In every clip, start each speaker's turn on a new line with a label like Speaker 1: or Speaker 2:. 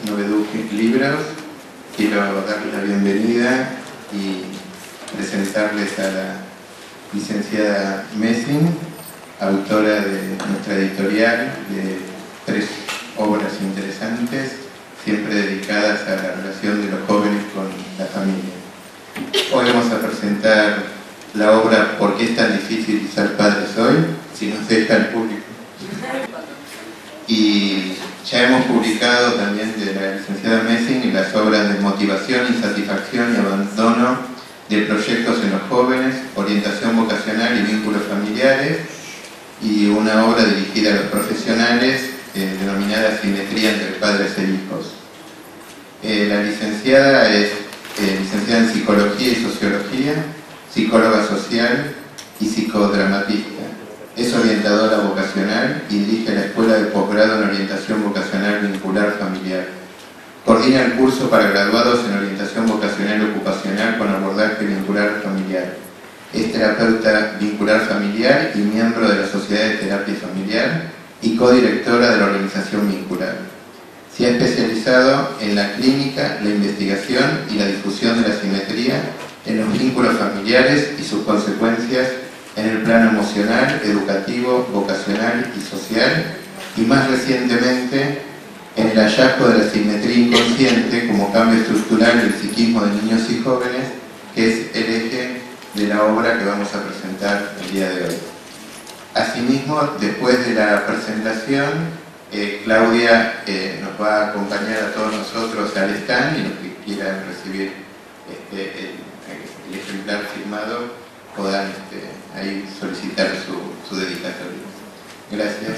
Speaker 1: Novedú Libros. Quiero darles la bienvenida y presentarles a la licenciada Messing, autora de nuestra editorial de 3 obras interesantes, siempre dedicadas a la relación de los jóvenes con la familia. Hoy vamos a presentar la obra ¿Por qué es tan difícil ser padres hoy? Si nos deja el público. Y ya hemos publicado también de la licenciada Messing las obras de Motivación, Insatisfacción y Abandono de Proyectos en los Jóvenes, Orientación Vocacional y Vínculos Familiares, y una obra dirigida a los profesionales denominada Simetría entre Padres e Hijos. La licenciada es licenciada en Psicología y Sociología, psicóloga social y psicodramatista. Es orientadora vocacional y dirige la Escuela de Posgrado en Orientación Vocacional Vincular Familiar. Coordina el curso para graduados en Orientación Vocacional Ocupacional con abordaje vincular familiar. Es terapeuta vincular familiar y miembro de la Sociedad de Terapia Familiar y codirectora de la organización Vincular. Se ha especializado en la clínica, la investigación y la difusión de la simetría en los vínculos familiares y sus consecuencias en el plano emocional, educativo, vocacional y social, y más recientemente en el hallazgo de la simetría inconsciente como cambio estructural del psiquismo de niños y jóvenes, que es el eje de la obra que vamos a presentar el día de hoy. Asimismo, después de la presentación, Claudia nos va a acompañar a todos nosotros al stand, y los que quieran recibir el ejemplar firmado puedan ahí solicitar su dedicatoria. Gracias.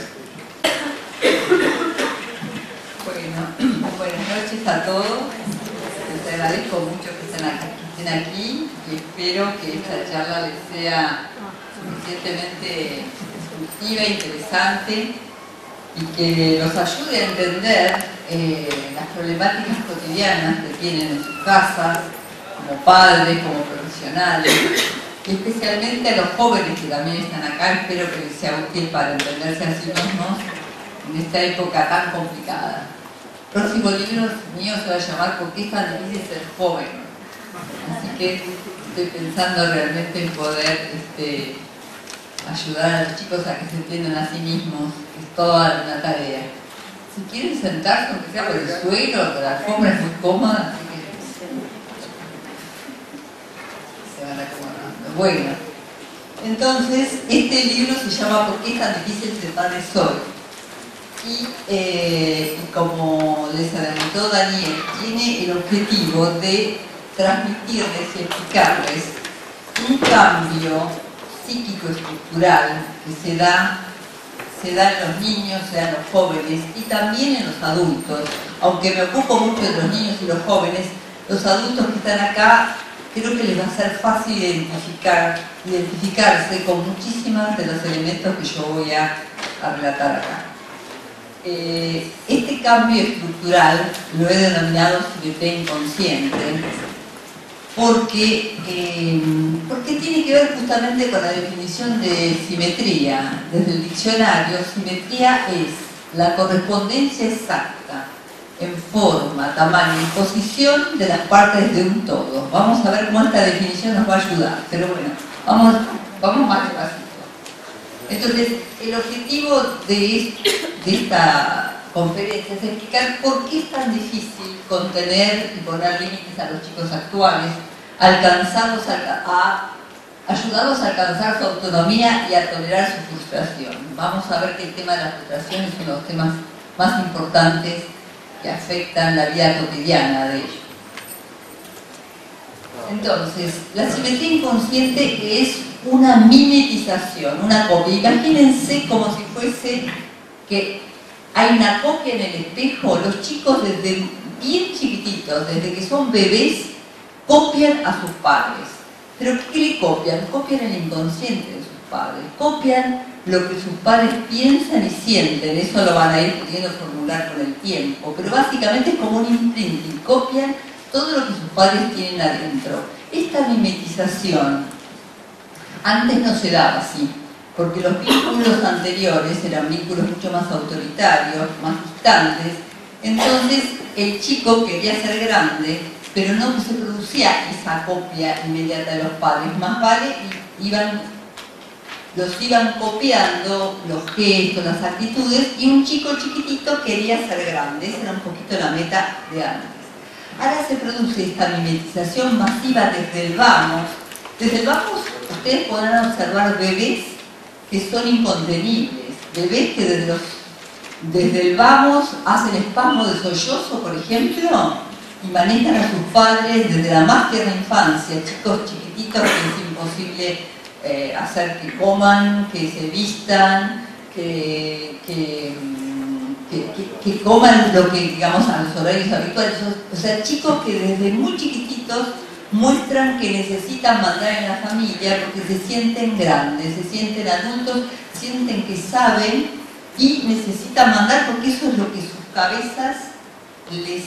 Speaker 2: Bueno, buenas noches a todos. Les agradezco mucho que estén aquí y espero que esta charla les sea suficientemente instructiva, interesante y que los ayude a entender las problemáticas cotidianas que tienen en sus casas, como padres, como profesionales, y especialmente a los jóvenes que también están acá. Espero que les sea útil para entenderse a sí mismos en esta época tan complicada. El próximo libro mío se va a llamar ¿Por qué es tan difícil ser joven? Así que estoy pensando realmente en poder ayudar a los chicos a que se entiendan a sí mismos, que es toda una tarea. Si quieren sentarse, aunque sea por el suelo, la alfombra es muy cómoda, así que se van acomodando. Bueno, entonces este libro se llama ¿Por qué es tan difícil ser padres hoy? Y como les adelantó Daniel, tiene el objetivo de transmitirles y explicarles un cambio psíquico-estructural que se da en los niños, se da en los jóvenes y también en los adultos. Aunque me ocupo mucho de los niños y los jóvenes, los adultos que están acá creo que les va a ser fácil identificarse con muchísimos de los elementos que yo voy a relatar acá. Este cambio estructural lo he denominado simetría inconsciente porque tiene que ver justamente con la definición de simetría. Desde el diccionario, simetría es la correspondencia exacta en forma, tamaño y posición de las partes de un todo. Vamos a ver cómo esta definición nos va a ayudar, pero bueno, vamos más despacito. Entonces, el objetivo de esta conferencia es explicar por qué es tan difícil contener y poner límites a los chicos actuales, ayudarlos a alcanzar su autonomía y a tolerar su frustración. Vamos a ver que el tema de la frustración es uno de los temas más importantes que afectan la vida cotidiana de ellos. Entonces, la simetría inconsciente es una mimetización, una copia. Imagínense como si fuese que hay una copia en el espejo. Los chicos desde bien chiquititos, desde que son bebés, copian a sus padres. ¿Pero qué le copian? Copian el inconsciente de sus padres. Copian lo que sus padres piensan y sienten. Eso lo van a ir pudiendo formular con el tiempo. Pero básicamente es como un imprinting. Copian todo lo que sus padres tienen adentro. Esta mimetización antes no se daba así, porque los vínculos anteriores eran vínculos mucho más autoritarios, más distantes. Entonces el chico quería ser grande, pero no se producía esa copia inmediata de los padres, más vale los iban copiando, los gestos, las actitudes, y un chico chiquitito quería ser grande. Esa era un poquito la meta de antes. Ahora se produce esta mimetización masiva desde el vamos. Desde el vamos ustedes podrán observar bebés que son incontenibles, bebés que desde el vamos hacen espasmo de sollozo, por ejemplo, y manejan a sus padres desde la más tierna infancia, chicos chiquititos que es imposible hacer que coman, que se vistan, que coman lo que, digamos, a los horarios habituales. O sea, chicos que desde muy chiquititos muestran que necesitan mandar en la familia porque se sienten grandes, se sienten adultos, sienten que saben y necesitan mandar porque eso es lo que sus cabezas les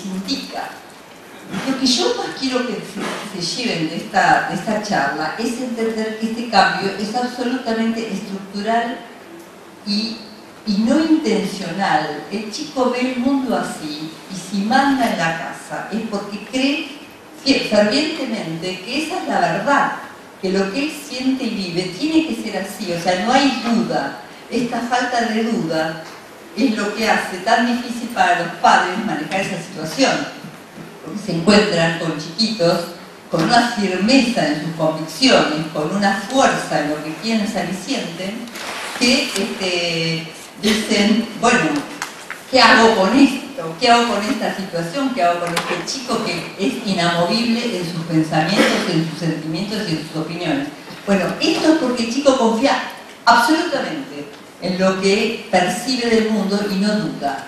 Speaker 2: indica. Lo que yo más quiero que se lleven de esta charla es entender que este cambio es absolutamente estructural y no intencional. El chico ve el mundo así y si manda en la casa es porque cree fervientemente que esa es la verdad, que lo que él siente y vive tiene que ser así, o sea, no hay duda. Esta falta de duda es lo que hace tan difícil para los padres manejar esa situación, porque se encuentran con chiquitos con una firmeza en sus convicciones, con una fuerza en lo que piensan y sienten, que dicen, bueno, ¿qué hago con esto? ¿Qué hago con esta situación? ¿Qué hago con este chico que es inamovible en sus pensamientos, en sus sentimientos y en sus opiniones? Bueno, esto es porque el chico confía absolutamente en lo que percibe del mundo y no duda.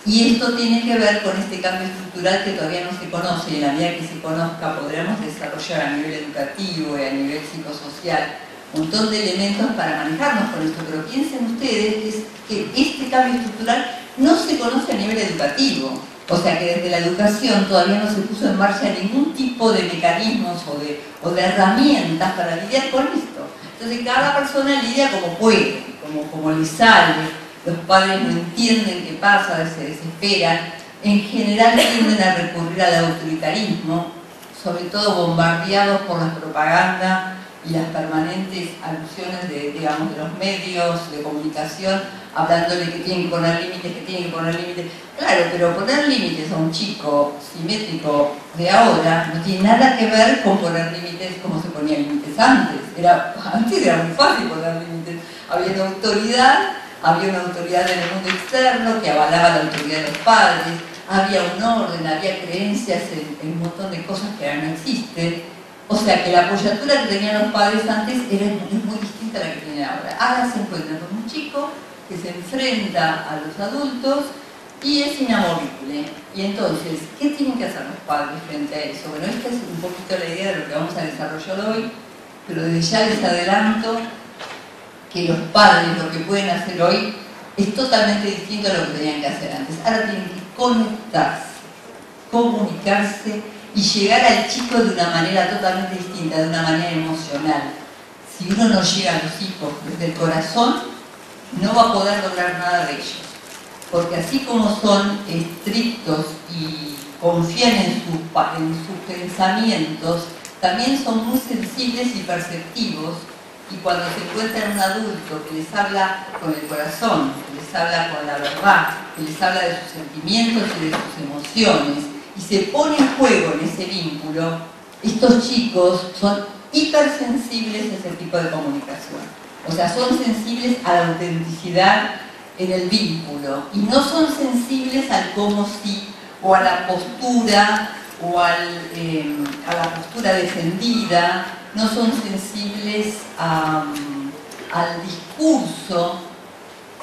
Speaker 2: Y esto tiene que ver con este cambio estructural que todavía no se conoce, y en la medida que se conozca podremos desarrollar a nivel educativo y a nivel psicosocial un montón de elementos para manejarnos con esto. Pero piensen ustedes que este cambio estructural no se conoce a nivel educativo. O sea que desde la educación todavía no se puso en marcha ningún tipo de mecanismos o de herramientas para lidiar con esto. Entonces cada persona lidia como puede, como le sale. Los padres no entienden qué pasa, se desesperan. En general tienden a recurrir al autoritarismo, sobre todo bombardeados por la propaganda y las permanentes alusiones de los medios de comunicación, hablándole que tienen que poner límites, Claro, pero poner límites a un chico simétrico de ahora no tiene nada que ver con poner límites como se ponían límites antes. Antes era muy fácil poner límites. Había una autoridad en el mundo externo que avalaba la autoridad de los padres, había un orden, había creencias en un montón de cosas que ahora no existen. O sea que la apoyatura que tenían los padres antes es muy distinta a la que tienen ahora. Ahora se encuentran con un chico que se enfrenta a los adultos y es inamovible. Y entonces, ¿qué tienen que hacer los padres frente a eso? Bueno, esta es un poquito la idea de lo que vamos a desarrollar hoy, pero desde ya les adelanto que los padres lo que pueden hacer hoy es totalmente distinto a lo que tenían que hacer antes. Ahora tienen que conectarse, comunicarse y llegar al chico de una manera totalmente distinta, de una manera emocional. Si uno no llega a los hijos desde el corazón, no va a poder lograr nada de ellos. Porque así como son estrictos y confían en sus pensamientos, también son muy sensibles y perceptivos. Y cuando se encuentran un adulto que les habla con el corazón, que les habla con la verdad, que les habla de sus sentimientos y de sus emociones, y se pone en juego en ese vínculo, estos chicos son hipersensibles a ese tipo de comunicación. O sea, son sensibles a la autenticidad en el vínculo y no son sensibles al cómo sí o a la postura o a la postura defendida. No son sensibles al discurso,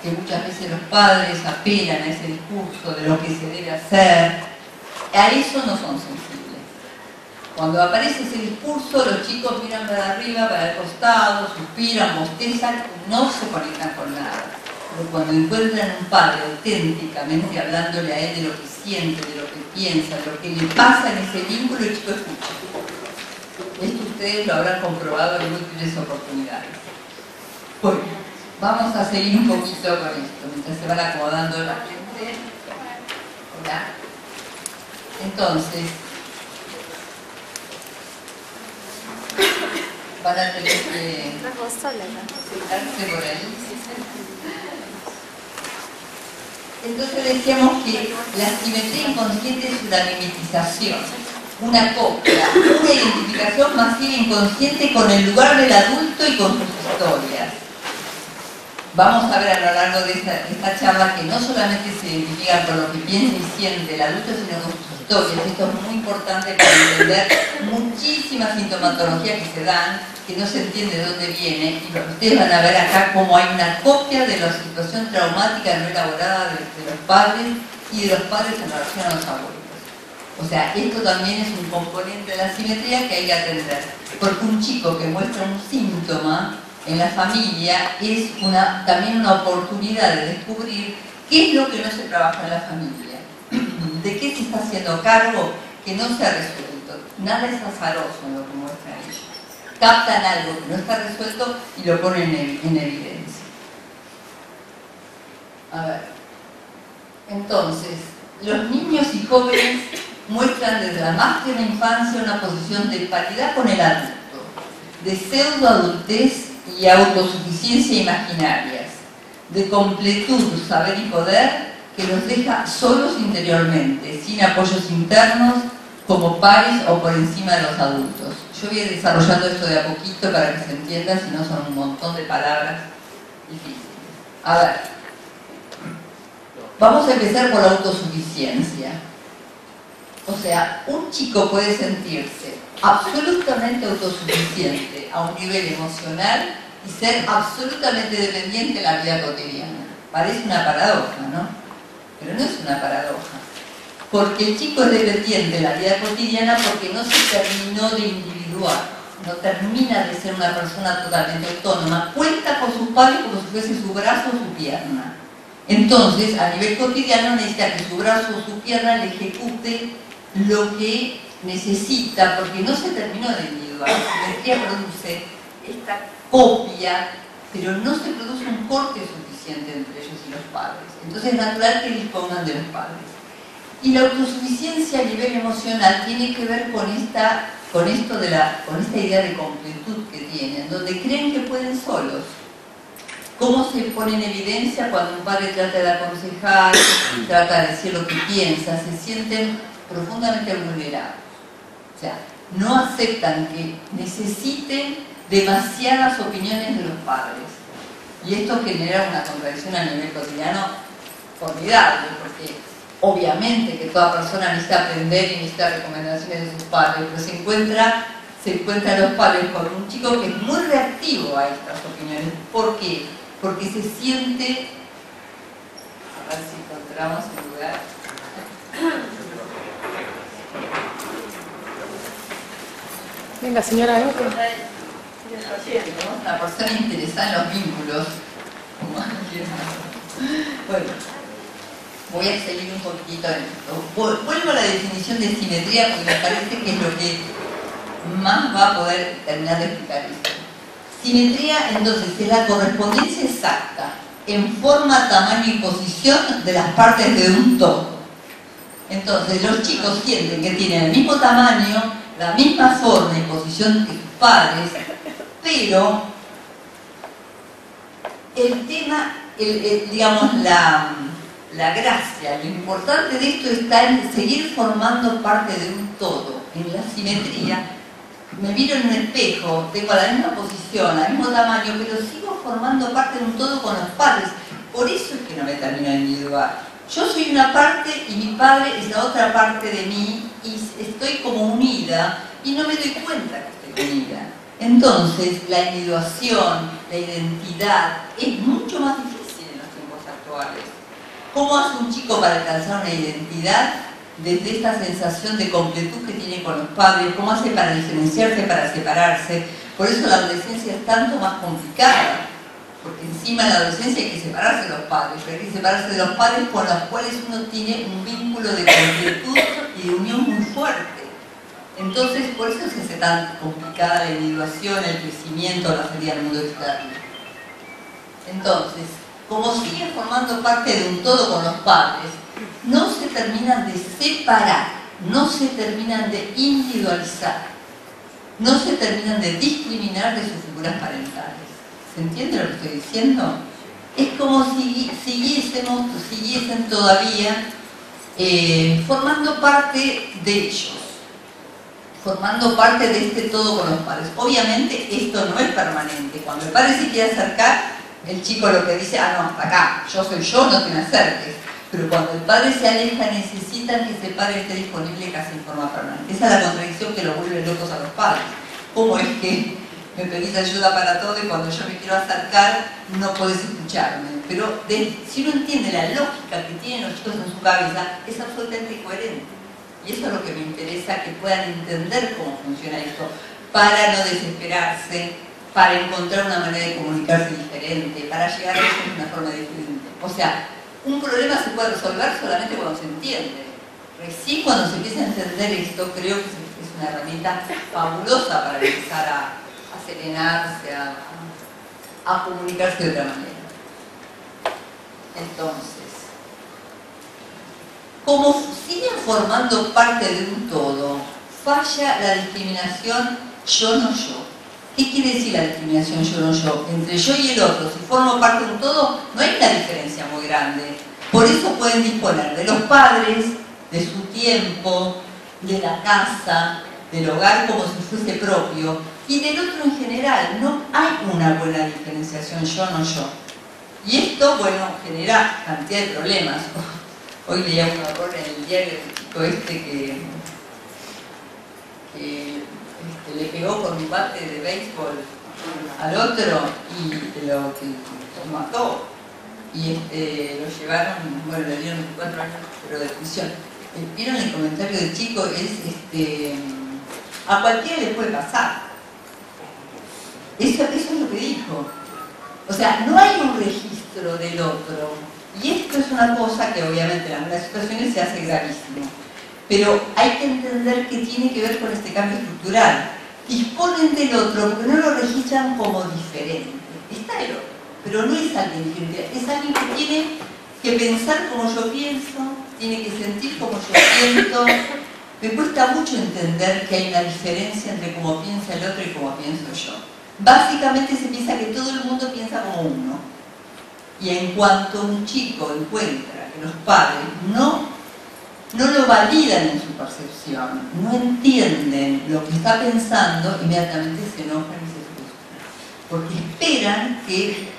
Speaker 2: que muchas veces los padres apelan a ese discurso de lo que se debe hacer. A eso no son sensibles. Cuando aparece ese discurso, los chicos miran para arriba, para el costado, suspiran, bostezan, no se conectan con nada. Pero cuando encuentran un padre auténticamente hablándole a él de lo que siente, de lo que piensa, de lo que le pasa en ese vínculo, el chico escucha. Esto ustedes lo habrán comprobado en múltiples oportunidades. Bueno, vamos a seguir un poquito con esto, mientras se van acomodando la gente. Hola. Entonces, van a tener que sentarse por ahí. Entonces decíamos que la simetría inconsciente es una mimetización, una copia, una identificación masiva inconsciente con el lugar del adulto y con sus historias. Vamos a ver a lo largo de esta charla que no solamente se identifica con lo que piensa y siente el adulto, sino con sus historias. Esto es muy importante para entender muchísimas sintomatologías que se dan, que no se entiende de dónde viene, y ustedes van a ver acá cómo hay una copia de la situación traumática no elaborada de los padres y de los padres en relación a los abuelos. O sea, esto también es un componente de la simetría que hay que atender, porque un chico que muestra un síntoma en la familia es también una oportunidad de descubrir qué es lo que no se trabaja en la familia, de qué se está haciendo cargo que no se ha resuelto. Nada es azaroso en lo que muestran ellos. Captan algo que no está resuelto y lo ponen en evidencia. A ver. Entonces, los niños y jóvenes muestran desde la más tierna infancia una posición de paridad con el adulto, de pseudo-adultez y autosuficiencia imaginarias, de completud, saber y poder que los deja solos interiormente, sin apoyos internos, como pares o por encima de los adultos. Yo voy desarrollando esto de a poquito para que se entienda, si no son un montón de palabras difíciles. A ver, vamos a empezar por la autosuficiencia. O sea, un chico puede sentirse absolutamente autosuficiente a un nivel emocional y ser absolutamente dependiente de la vida cotidiana. Parece una paradoja, ¿no? Pero no es una paradoja. Porque el chico es dependiente de la vida cotidiana porque no se terminó de individuar, no termina de ser una persona totalmente autónoma, cuenta con sus padres como si fuese su brazo o su pierna. Entonces, a nivel cotidiano necesita que su brazo o su pierna le ejecute lo que necesita, porque no se terminó de individuar. La simetría produce esta copia, pero no se produce un corte suficiente entre ellos y los padres. Entonces es natural que dispongan de los padres. Y la autosuficiencia a nivel emocional tiene que ver con esta idea de completud que tienen, donde creen que pueden solos. ¿Cómo se pone en evidencia cuando un padre trata de aconsejar, trata de decir lo que piensa? Se sienten profundamente vulnerados. O sea, no aceptan que necesiten demasiadas opiniones de los padres. Y esto genera una contradicción a nivel cotidiano formidable, porque obviamente que toda persona necesita aprender y necesita recomendaciones de sus padres, pero se encuentran los padres con un chico que es muy reactivo a estas opiniones. ¿Por qué? Porque se siente... A ver si encontramos un lugar.
Speaker 3: Venga, señora, ¿no?
Speaker 2: Una persona interesada en los vínculos. Bueno, voy a seguir un poquitito en esto. Vuelvo a la definición de simetría porque me parece que es lo que más va a poder terminar de explicar esto. Simetría, entonces, es la correspondencia exacta en forma, tamaño y posición de las partes de un todo. Entonces, los chicos sienten que tienen el mismo tamaño, la misma forma y posición que sus padres, pero el tema, digamos, la gracia, lo importante de esto está en seguir formando parte de un todo. En la simetría, me miro en un espejo, tengo la misma posición, el mismo tamaño, pero sigo formando parte de un todo con los padres. Por eso es que no me termino de individuar. Yo soy una parte y mi padre es la otra parte de mí y estoy como unida y no me doy cuenta que estoy unida. Entonces, la individuación, la identidad es mucho más difícil en los tiempos actuales. ¿Cómo hace un chico para alcanzar una identidad desde esta sensación de completud que tiene con los padres? ¿Cómo hace para diferenciarse, para separarse? Por eso la adolescencia es tanto más complicada, porque encima de la adolescencia hay que separarse de los padres, pero hay que separarse de los padres con los cuales uno tiene un vínculo de completud y de unión muy fuerte. Entonces, por eso se hace tan complicada la individuación, el crecimiento, la salida al mundo externo. Entonces, como siguen formando parte de un todo con los padres, no se terminan de separar, no se terminan de individualizar, no se terminan de discriminar de sus figuras parentales. ¿Se entiende lo que estoy diciendo? Es como si siguiesen todavía formando parte de ellos, formando parte de este todo con los padres. Obviamente esto no es permanente. Cuando el padre se quiere acercar, el chico lo que dice, no, hasta acá, yo soy yo, no te me acerques. Pero cuando el padre se aleja, necesitan que ese padre esté disponible casi en forma permanente. Esa es la contradicción que los vuelve locos a los padres. ¿Cómo es que me pedís ayuda para todo y cuando yo me quiero acercar no podés escucharme? Pero si uno entiende la lógica que tienen los chicos en su cabeza, es absolutamente coherente. Y eso es lo que me interesa, que puedan entender cómo funciona esto, para no desesperarse, para encontrar una manera de comunicarse diferente, para llegar a eso de una forma diferente. O sea, un problema se puede resolver solamente cuando se entiende. Recién cuando se empieza a entender esto, creo que es una herramienta fabulosa para empezar a serenarse, a comunicarse de otra manera. Entonces, como siguen formando parte de un todo, falla la discriminación yo no yo. ¿Qué quiere decir la discriminación yo no yo? Entre yo y el otro, si formo parte de un todo, no hay una diferencia muy grande. Por eso pueden disponer de los padres, de su tiempo, de la casa, del hogar como si fuese propio, y del otro en general. No hay una buena diferenciación yo no yo. Y esto, bueno, genera cantidad de problemas. Hoy leía un error en el diario del chico que le pegó con un bate de béisbol al otro y lo mató. Y lo llevaron, bueno, le dieron 24 años, pero de prisión. Vieron el comentario del chico, a cualquiera le puede pasar. Eso es lo que dijo. O sea, no hay un registro del otro. Y esto es una cosa que obviamente en algunas situaciones se hace gravísimo. Pero hay que entender que tiene que ver con este cambio estructural. Disponen del otro porque no lo registran como diferente. Está el otro, pero no es alguien diferente. Es alguien que tiene que pensar como yo pienso, tiene que sentir como yo siento. Me cuesta mucho entender que hay una diferencia entre cómo piensa el otro y cómo pienso yo. Básicamente se piensa que todo el mundo piensa como uno. Y en cuanto un chico encuentra que los padres no lo validan en su percepción, no entienden lo que está pensando, inmediatamente se enojan y se frustran. Porque esperan que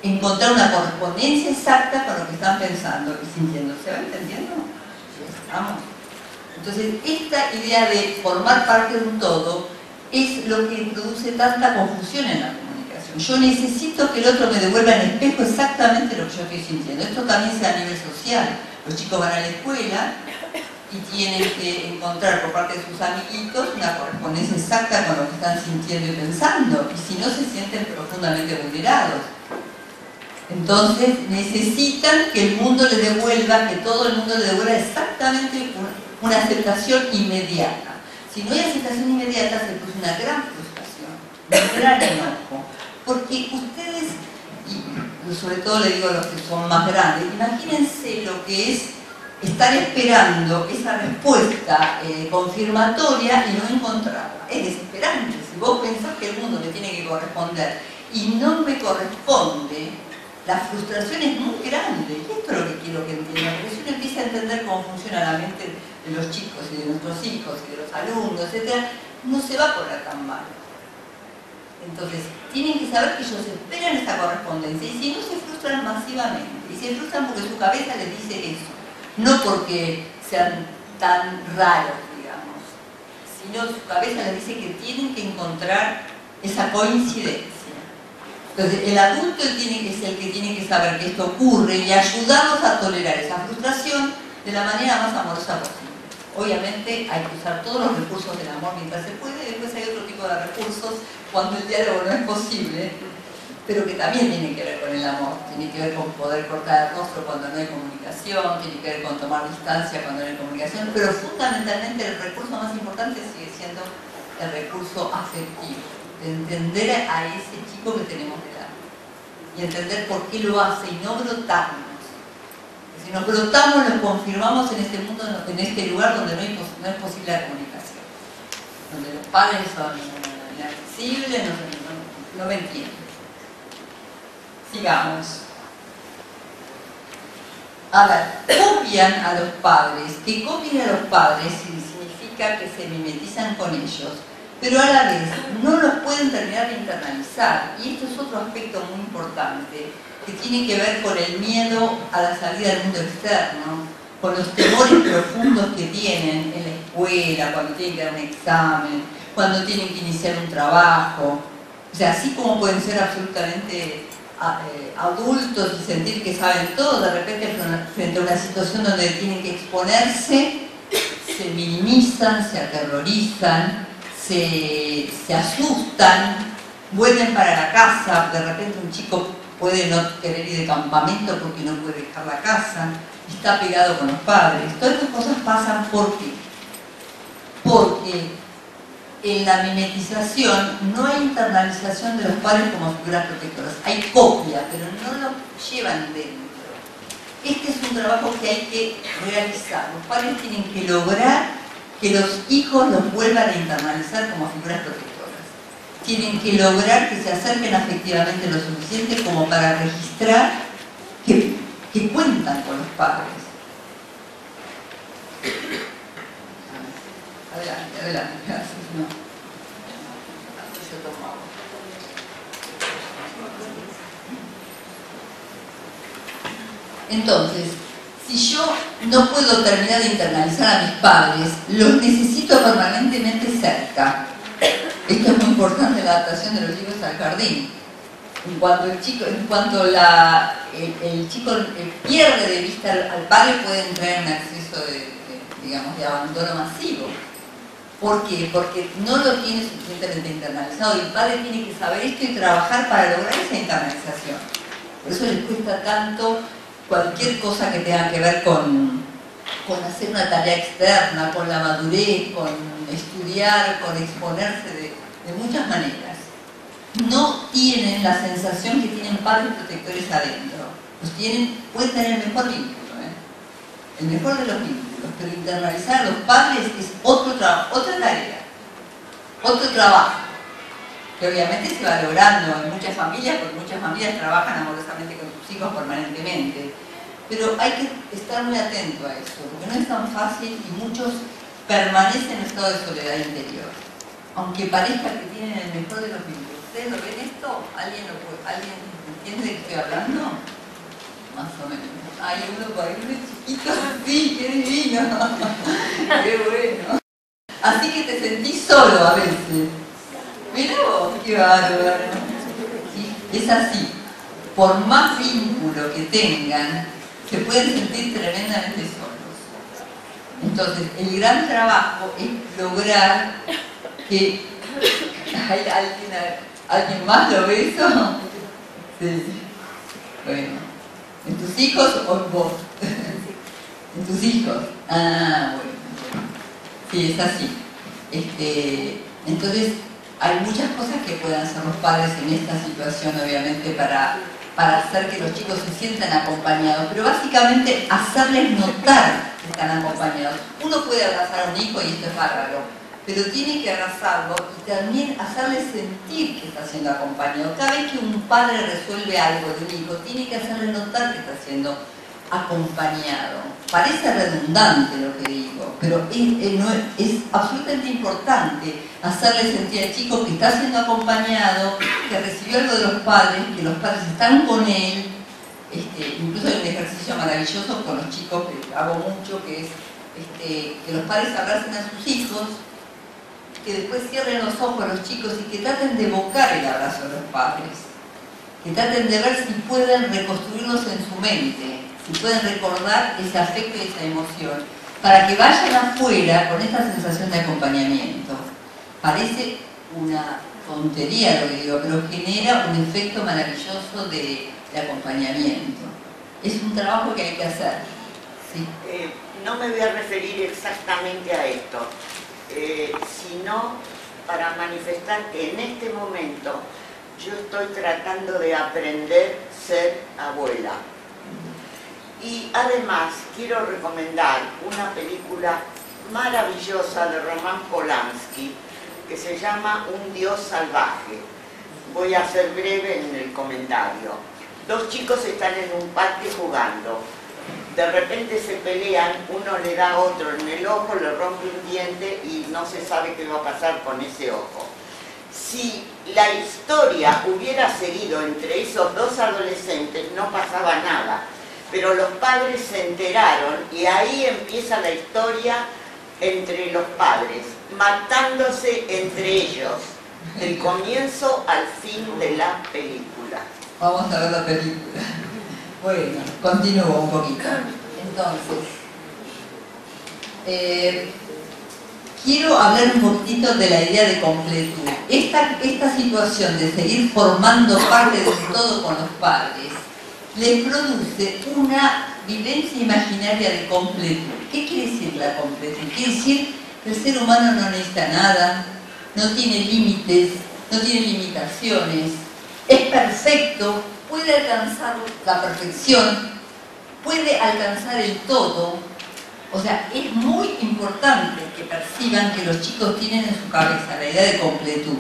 Speaker 2: encontrar una correspondencia exacta con lo que están pensando y sintiendo. ¿Se va entendiendo? Vamos. Entonces, esta idea de formar parte de un todo es lo que introduce tanta confusión en la comunicación. Yo necesito que el otro me devuelva en espejo exactamente lo que yo estoy sintiendo. Esto también se da a nivel social. Los chicos van a la escuela y tienen que encontrar por parte de sus amiguitos una correspondencia exacta con lo que están sintiendo y pensando. Y si no, se sienten profundamente vulnerados. Entonces necesitan que el mundo les devuelva, que todo el mundo les devuelva exactamente una aceptación inmediata. Si no hay aceptación inmediata, se produce una gran frustración, un gran enojo. Porque ustedes, y sobre todo le digo a los que son más grandes, imagínense lo que es estar esperando esa respuesta confirmatoria y no encontrarla. Es desesperante. Si vos pensás que el mundo le tiene que corresponder y no me corresponde, la frustración es muy grande. Y esto es lo que quiero que entiendan. Porque si uno empieza a entender cómo funciona la mente de los chicos y de nuestros hijos y de los alumnos, etc., no se va a poner tan mal. Entonces, tienen que saber que ellos esperan esa correspondencia y si no, se frustran masivamente. Y se frustran porque su cabeza les dice eso. No porque sean tan raros, digamos, sino su cabeza les dice que tienen que encontrar esa coincidencia. Entonces, el adulto es el que tiene que saber que esto ocurre y ayudarlos a tolerar esa frustración de la manera más amorosa posible. Obviamente hay que usar todos los recursos del amor mientras se puede, después hay otro tipo de recursos cuando el diálogo no es posible, pero que también tiene que ver con el amor, tiene que ver con poder cortar el rostro cuando no hay comunicación, tiene que ver con tomar distancia cuando no hay comunicación, pero fundamentalmente el recurso más importante sigue siendo el recurso afectivo, de entender a ese chico que tenemos delante y entender por qué lo hace y no brotarnos. Si Si nos brotamos, lo confirmamos en este mundo, en este lugar donde no es posible la comunicación. Donde los padres son inaccesibles, no me entienden. Sigamos. A ver, copian a los padres. Que copien a los padres significa que se mimetizan con ellos, pero a la vez no los pueden terminar de internalizar. Y esto es otro aspecto muy importante, que tiene que ver con el miedo a la salida del mundo externo, con los temores profundos que tienen en la escuela, cuando tienen que dar un examen, cuando tienen que iniciar un trabajo. O sea, así como pueden ser absolutamente adultos y sentir que saben todo, de repente frente a una situación donde tienen que exponerse, se minimizan, se aterrorizan, se asustan, vuelven para la casa. De repente un chico puede no querer ir de campamento porque no puede dejar la casa, está pegado con los padres. Todas estas cosas pasan, ¿por qué? Porque en la mimetización no hay internalización de los padres como figuras protectoras. Hay copia, pero no lo llevan dentro. Este es un trabajo que hay que realizar. Los padres tienen que lograr que los hijos los vuelvan a internalizar como figuras protectoras. Tienen que lograr que se acerquen afectivamente lo suficiente como para registrar que cuentan con los padres. Adelante, gracias. No. Yo tomo agua. Entonces, si yo no puedo terminar de internalizar a mis padres, los necesito permanentemente cerca. Esto es muy importante en la adaptación de los chicos al jardín. En cuanto el chico pierde de vista al padre, puede entrar en un acceso de abandono masivo. ¿Por qué? Porque no lo tiene suficientemente internalizado y el padre tiene que saber esto y trabajar para lograr esa internalización. Por eso les cuesta tanto cualquier cosa que tenga que ver con hacer una tarea externa, con la madurez, con estudiar, con exponerse de muchas maneras. No tienen la sensación que tienen padres protectores adentro. Pueden tener el mejor vínculo, el mejor de los vínculos, pero internalizar a los padres es otra tarea, otro trabajo, que obviamente se va logrando en muchas familias, porque muchas familias trabajan amorosamente con sus hijos permanentemente, pero hay que estar muy atento a eso, porque no es tan fácil y muchos permanecen en estado de soledad interior, aunque parezca que tienen el mejor de los vínculos. ¿Ustedes lo ven esto? ¿Alguien entiende de qué estoy hablando? Más o menos. Hay uno por ahí, uno chiquito, sí, qué divino, qué bueno. Así que te sentís solo a veces. Mirá vos, qué bárbaro. ¿Sí? Es así. Por más vínculo que tengan, se pueden sentir tremendamente solos. Entonces, el gran trabajo es lograr que... ¿Alguien más lo ve eso? Sí. Bueno. ¿En tus hijos o en vos? En tus hijos. Ah, bueno. Sí, es así. Entonces, hay muchas cosas que pueden hacer los padres en esta situación, obviamente, para hacer que los chicos se sientan acompañados. Pero básicamente, hacerles notar que están acompañados. Uno puede abrazar a un hijo y esto es bárbaro, pero tiene que abrazarlo y también hacerle sentir que está siendo acompañado. Cada vez que un padre resuelve algo de un hijo, tiene que hacerle notar que está siendo acompañado. Parece redundante lo que digo, pero es absolutamente importante hacerle sentir al chico que está siendo acompañado, que recibió algo de los padres, que los padres están con él. Incluso hay un ejercicio maravilloso con los chicos que hago mucho, que es que los padres abracen a sus hijos, que después cierren los ojos los chicos y que traten de evocar el abrazo de los padres, que traten de ver si pueden reconstruirlos en su mente, si pueden recordar ese afecto y esa emoción, para que vayan afuera con esta sensación de acompañamiento. Parece una tontería lo que digo, pero genera un efecto maravilloso de acompañamiento. Es un trabajo que hay que hacer. ¿Sí?
Speaker 4: No me voy a referir exactamente a esto, sino para manifestar que en este momento yo estoy tratando de aprender a ser abuela. Y Y además quiero recomendar una película maravillosa de Roman Polanski que se llama Un Dios Salvaje. Voy a ser breve en el comentario. Dos chicos están en un parque jugando. De repente se pelean, uno le da a otro en el ojo, le rompe un diente y no se sabe qué va a pasar con ese ojo. Si la historia hubiera seguido entre esos dos adolescentes no pasaba nada, pero los padres se enteraron y ahí empieza la historia entre los padres, matándose entre ellos, del comienzo al fin de la película.
Speaker 2: Vamos a ver la película. Bueno, continúo un poquito. Entonces, quiero hablar un poquitito de la idea de completud. Esta situación de seguir formando parte del todo con los padres les produce una vivencia imaginaria de completud. ¿Qué quiere decir la completud? Quiere decir que el ser humano no necesita nada, no tiene límites, no tiene limitaciones, es perfecto, puede alcanzar la perfección, puede alcanzar el todo. O sea, es muy importante que perciban que los chicos tienen en su cabeza la idea de completud,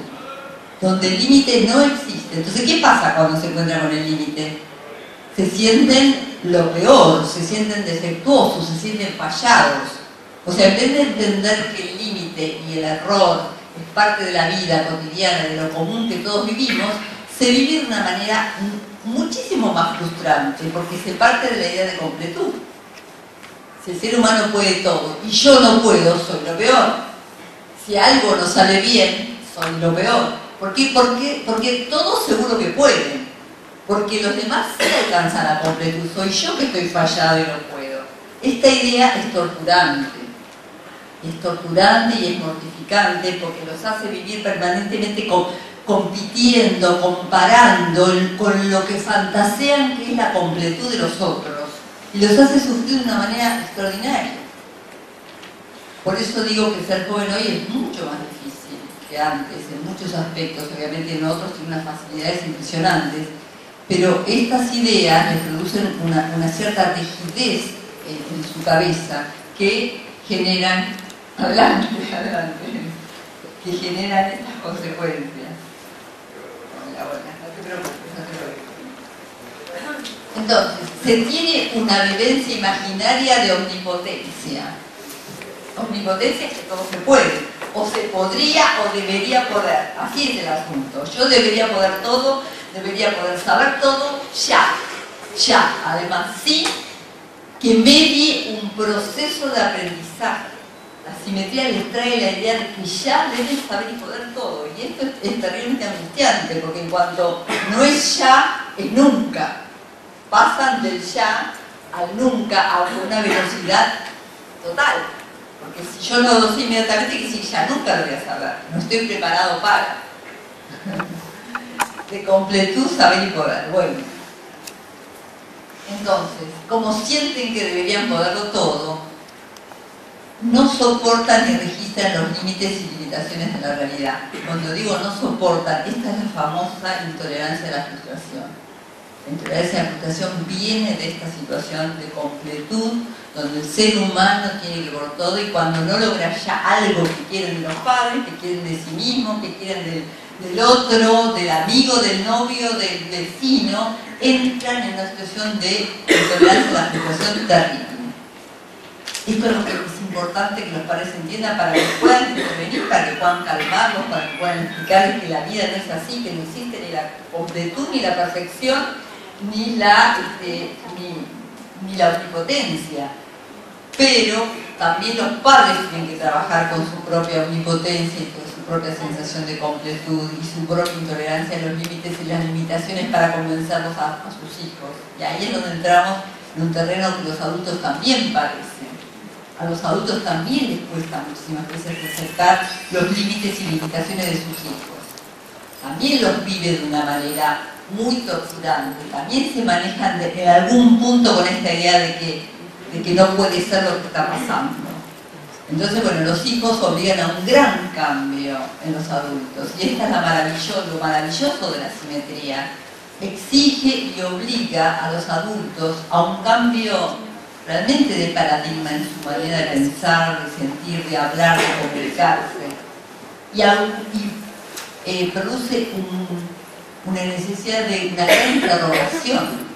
Speaker 2: donde el límite no existe. Entonces, ¿qué pasa cuando se encuentran con el límite? Se sienten lo peor, se sienten defectuosos, se sienten fallados. O sea, en vez de entender que el límite y el error es parte de la vida cotidiana, de lo común que todos vivimos, se vive de una manera muchísimo más frustrante, porque se parte de la idea de completud. Si el ser humano puede todo y yo no puedo, soy lo peor. Si algo no sale bien, soy lo peor. ¿Por qué? Porque todos seguro que pueden. Porque los demás sí alcanzan la completud. Soy yo que estoy fallado y no puedo. Esta idea es torturante. Es torturante y es mortificante porque los hace vivir permanentemente compitiendo, comparando con lo que fantasean que es la completud de los otros. Y los hace sufrir de una manera extraordinaria. Por eso digo que ser joven hoy es mucho más difícil que antes, en muchos aspectos. Obviamente en otros tiene unas facilidades impresionantes, pero estas ideas les producen una cierta rigidez en su cabeza que generan, adelante, que generan estas consecuencias. Hola, no te preocupes, no te preocupes. Entonces, se tiene una vivencia imaginaria de omnipotencia. Omnipotencia es que todo se puede, o se podría o debería poder. Así es el asunto. Yo debería poder todo, debería poder saber todo, ya. Además, sí que medie un proceso de aprendizaje. La simetría les trae la idea de que ya deben saber y poder todo. Y esto es terriblemente angustiante, porque en cuanto no es ya, es nunca. Pasan del ya al nunca a una velocidad total. Porque si yo no lo sé inmediatamente, que si ya nunca lo voy a saber. No estoy preparado para. De completud, saber y poder. Bueno. Entonces, como sienten que deberían poderlo todo, no soportan ni registran los límites y limitaciones de la realidad. Cuando digo no soportan, esta es la famosa intolerancia a la frustración. La intolerancia a la frustración viene de esta situación de completud, donde el ser humano tiene que por todo, y cuando no logra ya algo que quieren de los padres, que quieren de sí mismos, que quieren del otro, del amigo, del novio, del vecino, entran en una situación de intolerancia a la frustración terrible. Esto es lo que es importante que los padres entiendan para que puedan intervenir, para que puedan calmarlos, para que puedan explicarles que la vida no es así, que no existe ni la completud, ni la perfección, ni la omnipotencia. Pero también los padres tienen que trabajar con su propia omnipotencia y con su propia sensación de completud y su propia intolerancia a los límites y las limitaciones para convencerlos a sus hijos. Y ahí es donde entramos en un terreno que los adultos también padecen. A los adultos también les cuesta muchísimas veces aceptar los límites y limitaciones de sus hijos. También los vive de una manera muy torturante. También se manejan en algún punto con esta idea de que no puede ser lo que está pasando. Entonces, bueno, los hijos obligan a un gran cambio en los adultos. Y esta es lo maravilloso de la simetría. Exige y obliga a los adultos a un cambio realmente de paradigma en su manera de pensar, de sentir, de hablar, de comunicarse. Y produce una necesidad de una gran interrogación.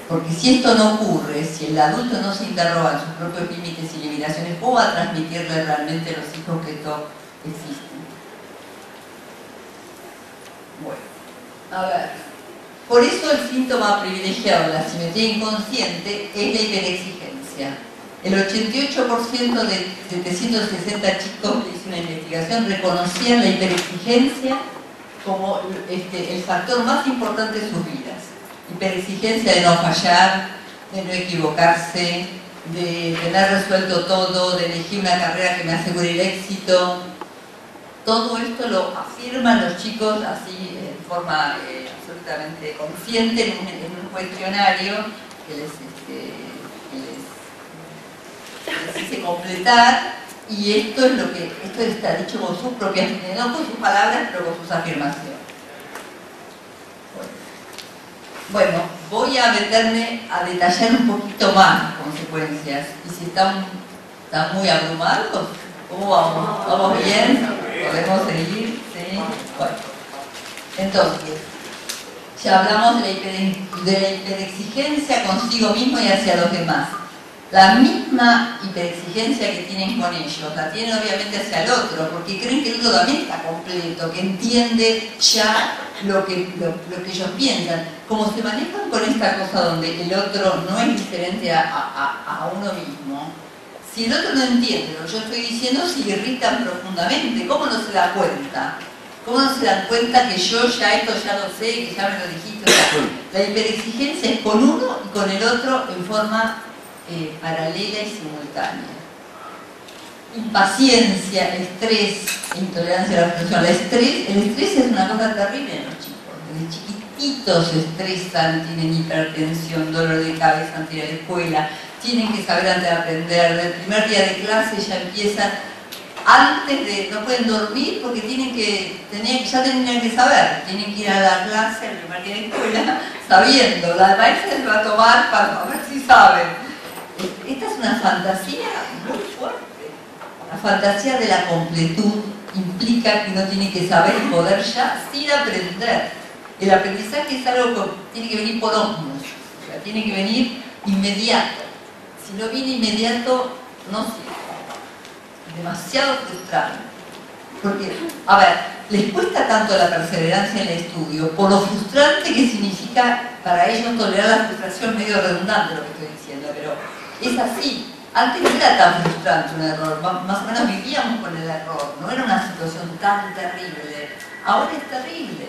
Speaker 2: Porque si esto no ocurre, si el adulto no se interroga en sus propios límites y limitaciones, ¿cómo va a transmitirle realmente a los hijos que esto existe? Bueno, a ver. Por eso el síntoma privilegiado de la simetría inconsciente es la hiperexigencia. El 88% de 760 chicos que hizo una investigación reconocían la hiperexigencia como el factor más importante de sus vidas. Hiperexigencia de no fallar, de no equivocarse, de tener resuelto todo, de elegir una carrera que me asegure el éxito. Todo esto lo afirman los chicos así en forma absolutamente consciente en un cuestionario que les hice completar, y esto está dicho con sus propias, no con sus palabras, pero con sus afirmaciones. Bueno, voy a meterme a detallar un poquito más las consecuencias. Y si están muy abrumados, ¿cómo vamos? ¿Vamos bien? ¿Podemos seguir? ¿Sí? Bueno. Entonces, ya hablamos de la hiperexigencia consigo mismo y hacia los demás. La misma hiperexigencia que tienen con ellos, la tienen obviamente hacia el otro, porque creen que el otro también está completo, que entiende ya lo que ellos piensan. Como se manejan con esta cosa donde el otro no es diferente a uno mismo, si el otro no entiende lo que yo estoy diciendo, se irritan profundamente. ¿Cómo no se da cuenta? ¿Cómo no se dan cuenta que yo ya esto ya lo sé, que ya me lo dijiste? O sea, la hiperexigencia es con uno y con el otro en forma paralela y simultánea. Impaciencia, estrés, intolerancia a la frustración. El estrés es una cosa terrible en los chicos. Desde chiquititos se estresan, tienen hipertensión, dolor de cabeza antes de ir a la escuela, tienen que saber antes de aprender. Del primer día de clase ya empiezan, no pueden dormir porque ya tenían que saber, tienen que ir a la clase el primer día de escuela sabiendo. La maestra se va a tomar para ver si saben. Esta es una fantasía muy fuerte. La fantasía de la completud implica que uno tiene que saber y poder ya sin aprender. El aprendizaje es algo que tiene que venir por ósmosis, o sea, tiene que venir inmediato. Si no viene inmediato, no sirve. Es demasiado frustrante. Porque, a ver, les cuesta tanto la perseverancia en el estudio por lo frustrante que significa para ellos tolerar la frustración, medio redundante lo que estoy diciendo, pero es así. Antes no era tan frustrante un error, más o menos vivíamos con el error, no era una situación tan terrible. Ahora es terrible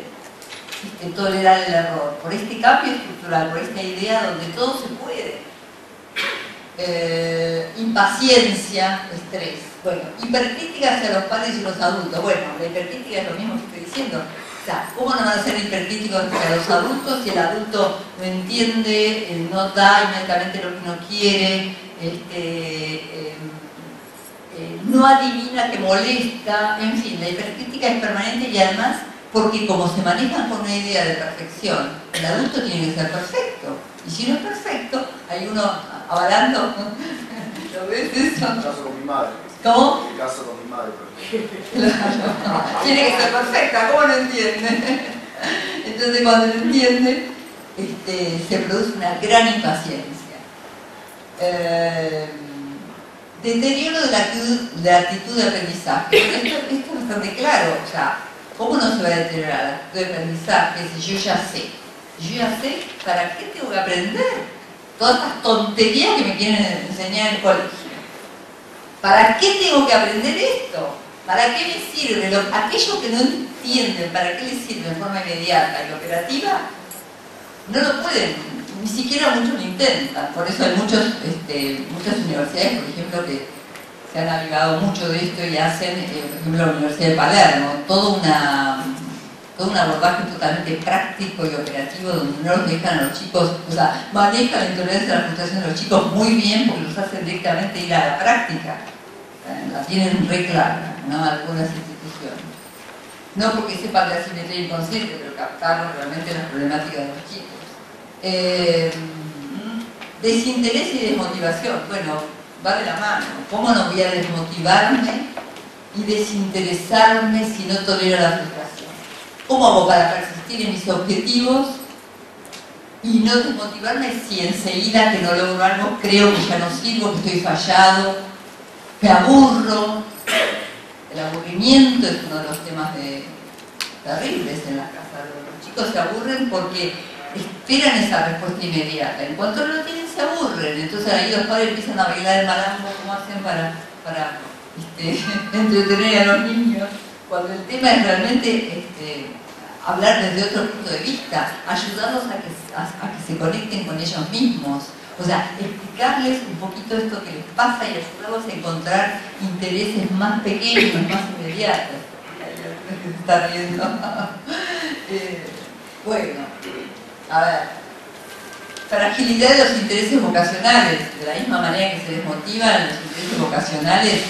Speaker 2: tolerar el error, por este cambio estructural, por esta idea donde todo se puede. Impaciencia, estrés. Bueno, hipercrítica hacia los padres y los adultos. Bueno, la hipercrítica es lo mismo que estoy diciendo. O sea, ¿cómo no van a ser hipercríticos hacia los adultos si el adulto no entiende, no da inmediatamente lo que uno quiere, no adivina, que molesta? En fin, la hipercrítica es permanente y además porque como se manejan con una idea de perfección, el adulto tiene que ser perfecto. Y si no es perfecto, hay uno avalando. ¿Lo ves eso?
Speaker 5: En caso con mi madre.
Speaker 2: ¿Cómo?
Speaker 5: En caso con mi madre.
Speaker 2: Claro. Tiene que ser perfecta, ¿cómo no entiende? Entonces cuando no entiende, se produce una gran impaciencia. Deterioro de la actitud de aprendizaje. Esto es bastante claro. O sea, ¿cómo no se va a deteriorar la actitud de aprendizaje si yo ya sé? Yo ya sé, ¿para qué tengo que aprender? Todas estas tonterías que me quieren enseñar en el colegio. ¿Para qué tengo que aprender esto? ¿Para qué me sirve? Aquellos que no entienden para qué les sirve en forma inmediata y operativa, no lo pueden, ni siquiera muchos lo intentan. Por eso hay muchas universidades, por ejemplo, que se han avivado mucho de esto y hacen, por ejemplo, la Universidad de Palermo, todo un abordaje totalmente práctico y operativo donde no los dejan a los chicos, o sea, manejan la intolerancia a la frustración de los chicos muy bien porque los hacen directamente ir a la práctica. La tienen re clara, ¿no? Algunas instituciones. No porque sepan la asimetría inconsciente, pero captaron realmente las problemáticas de los chicos. Desinterés y desmotivación, bueno, va de la mano. ¿Cómo no voy a desmotivarme y desinteresarme si no tolero la frustración? ¿Cómo hago para persistir en mis objetivos y no desmotivarme si enseguida que no logro algo creo que ya no sirvo, que estoy fallado, me aburro? El aburrimiento es uno de los temas terribles en las casas. Los chicos se aburren porque esperan esa respuesta inmediata. En cuanto no lo tienen, se aburren. Entonces ahí los padres empiezan a bailar el malambo, ¿cómo hacen para entretener a los niños? Cuando el tema es realmente hablar desde otro punto de vista, ayudarlos a que se conecten con ellos mismos. O sea, explicarles un poquito esto que les pasa y ayudarlos a encontrar intereses más pequeños, más inmediatos. Se está riendo. Bueno, a ver. Fragilidad de los intereses vocacionales. De la misma manera que se desmotivan, los intereses vocacionales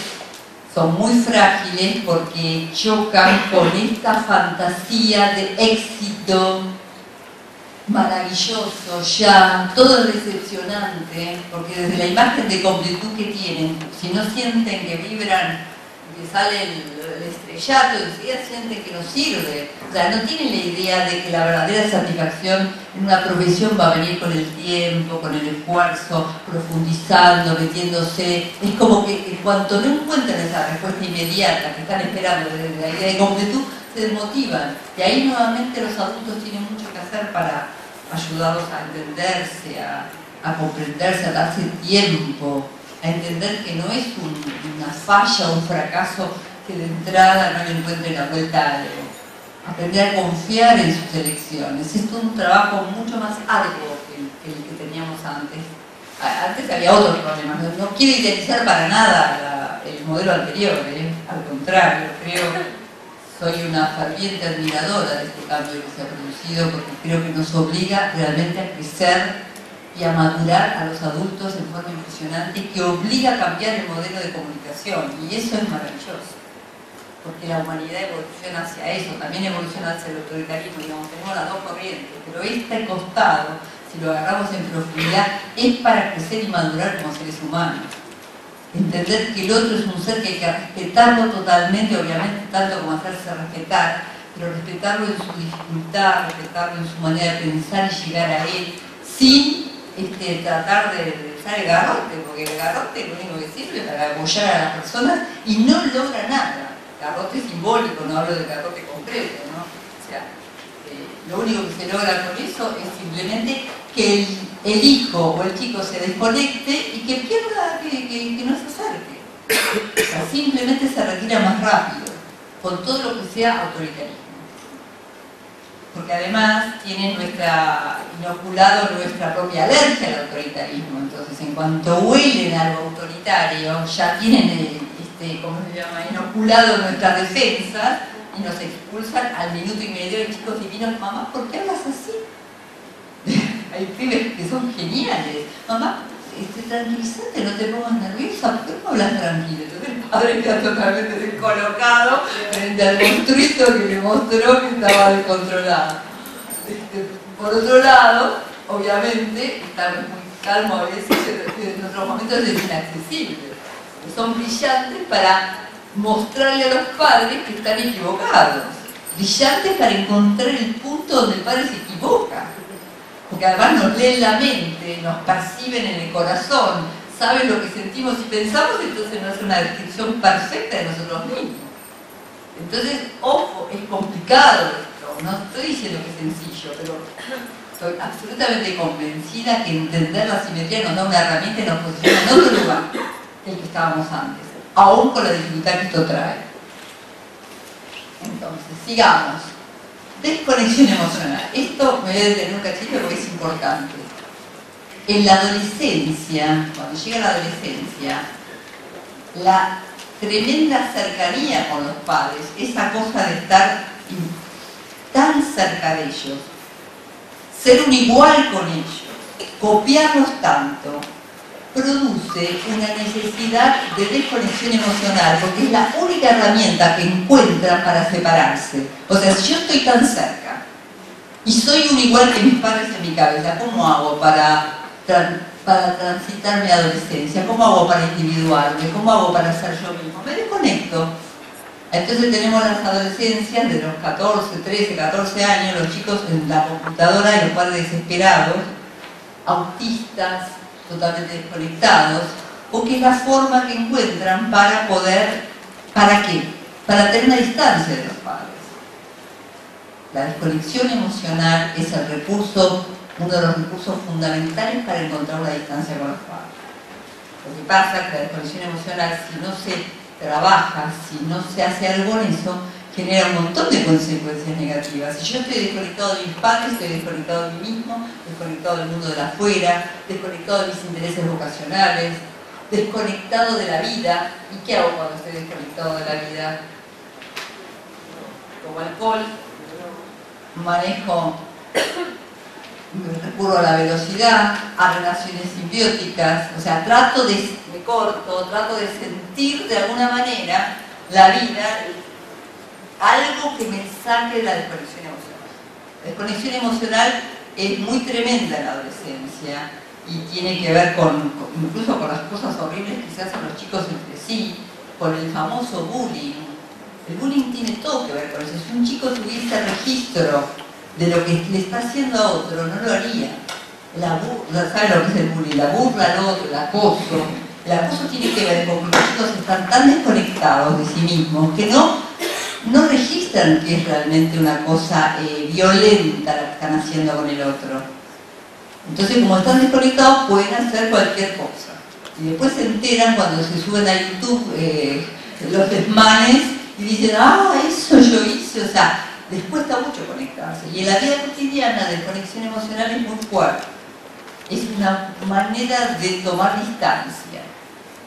Speaker 2: son muy frágiles porque chocan con esta fantasía de éxito maravilloso, ya, todo decepcionante, porque desde la imagen de completud que tienen, si no sienten que vibran, que sale el estrellato, enseguida sienten que no sirve. O sea, no tienen la idea de que la verdadera satisfacción en una profesión va a venir con el tiempo, con el esfuerzo, profundizando, metiéndose. Es como que en cuanto no encuentran esa respuesta inmediata que están esperando desde la idea de completud, se desmotivan. Y ahí nuevamente los adultos tienen mucho que hacer para ayudarlos a entenderse, a comprenderse, a darse tiempo, a entender que no es una falla, un fracaso que de entrada no le encuentre la vuelta a algo. Aprender a confiar en sus elecciones. Esto es un trabajo mucho más arduo que el que teníamos antes. Antes había otros problemas. No quiero idealizar para nada el modelo anterior, al contrario, soy una ferviente admiradora de este cambio que se ha producido porque creo que nos obliga realmente a crecer y a madurar a los adultos en forma impresionante y que obliga a cambiar el modelo de comunicación. Y eso es maravilloso, porque la humanidad evoluciona hacia eso, también evoluciona hacia el autoritarismo, digamos, tenemos las dos corrientes, pero este costado, si lo agarramos en profundidad, es para crecer y madurar como seres humanos. Entender que el otro es un ser que hay que respetarlo totalmente, obviamente tanto como hacerse respetar, pero respetarlo en su dificultad, respetarlo en su manera de pensar y llegar a él, sin tratar de usar el garrote, porque el garrote lo único que sirve es para apoyar a las personas y no logra nada. Garrote simbólico, no hablo de garrote concreto, ¿no? O sea, lo único que se logra con eso es simplemente que el hijo o el chico se desconecte y que pierda, que no se acerque. O sea, simplemente se retira más rápido, con todo lo que sea autoritarismo. Porque además tiene inoculado nuestra propia alergia al autoritarismo. Entonces, en cuanto huelen algo autoritario, ya tienen ¿cómo se llama?, inoculado nuestras defensas y nos expulsan al minuto y medio de chicos divinos. Mamá, ¿por qué hablas así? Hay pibes que son geniales. Mamá, tranquilízate, no te pongas nerviosa, ¿por qué no hablas tranquilo? Entonces el padre queda totalmente descolocado frente al monstruito que le mostró que estaba descontrolado. Por otro lado, obviamente, está muy calmo a veces, en otros momentos es inaccesible. Son brillantes para mostrarle a los padres que están equivocados. Brillantes para encontrar el punto donde el padre se equivoca. Porque además nos leen la mente, nos perciben en el corazón, saben lo que sentimos y pensamos, entonces nos hace una descripción perfecta de nosotros mismos. Entonces, ojo, es complicado esto, no estoy diciendo que es sencillo, pero estoy absolutamente convencida que entender la simetría nos da una herramienta y nos posiciona en otro lugar que el que estábamos antes, aún con la dificultad que esto trae. Entonces, sigamos. Desconexión emocional. Esto me voy a detener un cachito porque es importante. En la adolescencia, cuando llega la adolescencia, la tremenda cercanía con los padres, esa cosa de estar tan cerca de ellos, ser un igual con ellos, copiarlos tanto, produce una necesidad de desconexión emocional, porque es la única herramienta que encuentran para separarse. O sea, si yo estoy tan cerca y soy un igual que mis padres en mi cabeza, ¿cómo hago para para transitar mi adolescencia? ¿Cómo hago para individuarme? ¿Cómo hago para ser yo mismo? Me desconecto. Entonces tenemos las adolescencias de los 14, 13, 14 años, los chicos en la computadora y los padres desesperados, autistas, totalmente desconectados, porque es la forma que encuentran para poder, ¿para qué? Para tener una distancia de los padres. La desconexión emocional es el recurso, uno de los recursos fundamentales para encontrar una distancia con los padres. Lo que pasa es que la desconexión emocional, si no se trabaja, si no se hace algo en eso, genera un montón de consecuencias negativas. Si yo estoy desconectado de mis padres, estoy desconectado de mí mismo, desconectado del mundo de la afuera, desconectado de mis intereses vocacionales, desconectado de la vida. ¿Y qué hago cuando estoy desconectado de la vida? Como alcohol, manejo, recurro a la velocidad, a relaciones simbióticas, o sea, me corto, trato de sentir de alguna manera la vida, algo que me saque de la desconexión emocional. La desconexión emocional es muy tremenda en la adolescencia y tiene que ver incluso con las cosas horribles que se hacen los chicos entre sí, con el famoso bullying. El bullying tiene todo que ver con eso. Si un chico tuviese registro de lo que le está haciendo a otro, no lo haría. ¿Sabe lo que es el bullying? La burla al otro, el acoso. El acoso tiene que ver con que los chicos están tan desconectados de sí mismos que no registran que es realmente una cosa violenta la que están haciendo con el otro. Entonces, como están desconectados, pueden hacer cualquier cosa. Y después se enteran cuando se suben a YouTube los desmanes y dicen, eso yo hice, o sea, les cuesta mucho conectarse. Y en la vida cotidiana la desconexión emocional es muy fuerte. Es una manera de tomar distancia.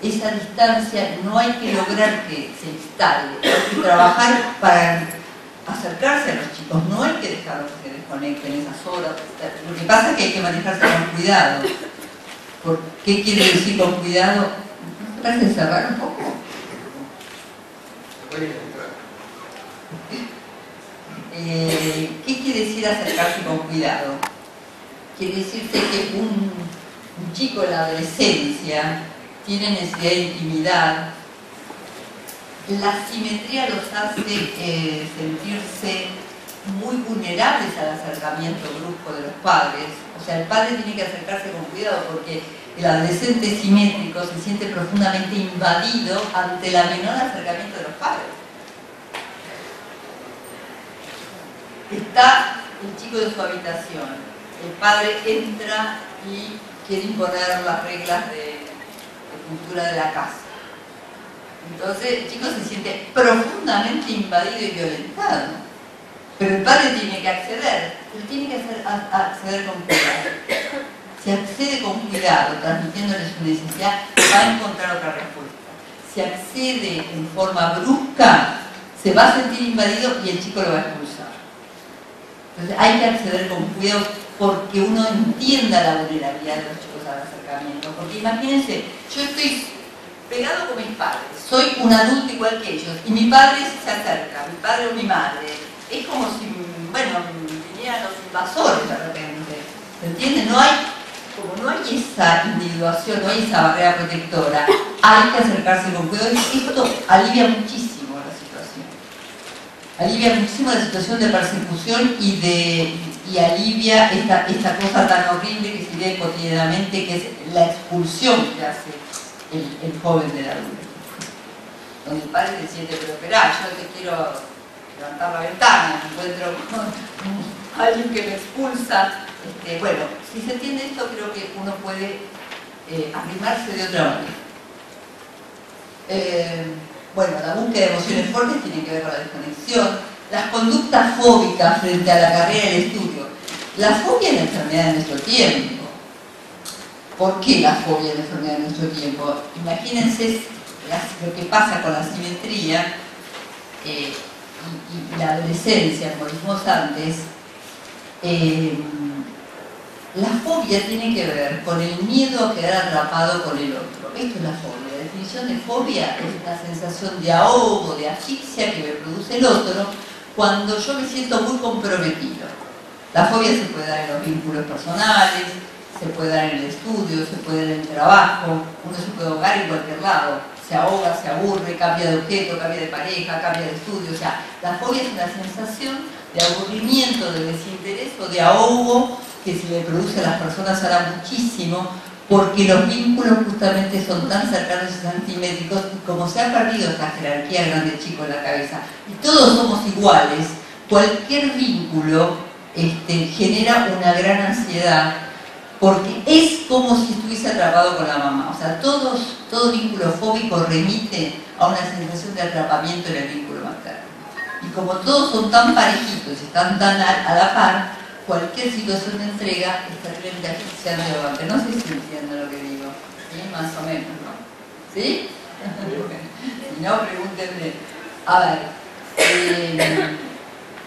Speaker 2: Esa distancia no hay que lograr que se instale, hay que trabajar para acercarse a los chicos, no hay que dejarlos que se desconecten esas horas. Lo que pasa es que hay que manejarse con cuidado. ¿Qué quiere decir con cuidado? ¿No te parece cerrar un poco? ¿Qué quiere decir acercarse con cuidado? Quiere decirse que un chico en la adolescencia tiene necesidad de intimidad. La asimetría los hace sentirse muy vulnerables al acercamiento brusco de los padres. O sea, el padre tiene que acercarse con cuidado porque el adolescente simétrico se siente profundamente invadido ante el menor acercamiento de los padres. Está el chico de su habitación. El padre entra y quiere imponer las reglas de cultura de la casa. Entonces el chico se siente profundamente invadido y violentado. Pero el padre tiene que acceder. Él tiene que acceder con cuidado. Si accede con cuidado, transmitiéndole su necesidad, va a encontrar otra respuesta. Si accede en forma brusca, se va a sentir invadido y el chico lo va a expulsar. Entonces hay que acceder con cuidado porque uno entienda la vulnerabilidad de los chicos al acercamiento. Porque imagínense, yo estoy pegado con mis padres, soy un adulto igual que ellos, y mi padre se acerca, mi padre o mi madre. Es como si, vinieran los invasores de repente. ¿Se entiende? Como no hay esa individuación, no hay esa barrera protectora, hay que acercarse con cuidado. Y esto alivia muchísimo la situación. Alivia muchísimo la situación de persecución y alivia esta cosa tan horrible que se ve cotidianamente, que es la expulsión que hace el joven del adulto. Donde el padre se siente, pero esperá, yo te quiero levantar la ventana, me encuentro con alguien que me expulsa. Bueno, si se entiende esto, creo que uno puede arrimarse de otra manera. Bueno, la búsqueda de emociones fuertes tiene que ver con la desconexión. Las conductas fóbicas frente a la carrera y el estudio. La fobia es la enfermedad de nuestro tiempo. ¿Por qué la fobia es la enfermedad de nuestro tiempo? Imagínense lo que pasa con la asimetría y la adolescencia, como dijimos antes. La fobia tiene que ver con el miedo a quedar atrapado con el otro. Esto es la fobia. La definición de fobia es una sensación de ahogo, de asfixia que me produce el otro cuando yo me siento muy comprometido. La fobia se puede dar en los vínculos personales, se puede dar en el estudio, se puede dar en el trabajo, uno se puede ahogar en cualquier lado, se ahoga, se aburre, cambia de objeto, cambia de pareja, cambia de estudio, o sea, la fobia es una sensación de aburrimiento, de desinterés o de ahogo que se le produce a las personas ahora muchísimo, porque los vínculos justamente son tan cercanos y tan simétricos, y como se ha perdido esa jerarquía grande-chico en la cabeza, y todos somos iguales, cualquier vínculo genera una gran ansiedad, porque es como si estuviese atrapado con la mamá. O sea, todo vínculo fóbico remite a una sensación de atrapamiento en el vínculo materno. Y como todos son tan parejitos y están tan a la par, cualquier situación de entrega es terriblemente asfixiante o aguante. No sé si entienden lo que digo, ¿sí? Más o menos, ¿no? ¿Sí? Si no, pregúntenme. A ver,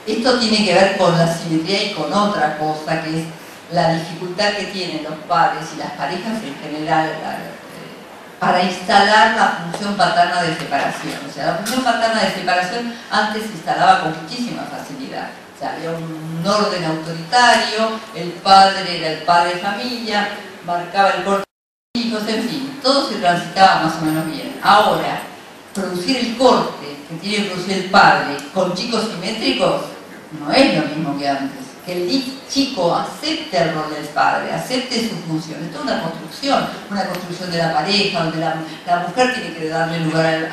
Speaker 2: esto tiene que ver con la simetría y con otra cosa, que es la dificultad que tienen los padres y las parejas en general para instalar la función paterna de separación. O sea, la función paterna de separación antes se instalaba con muchísima facilidad. O sea, había un orden autoritario, el padre era el padre de familia, marcaba el corte de los hijos, en fin, todo se transitaba más o menos bien. Ahora, producir el corte que tiene que producir el padre con chicos simétricos no es lo mismo que antes. Que el chico acepte el rol del padre, acepte su función. Esto es una construcción de la pareja, donde la mujer tiene que darle lugar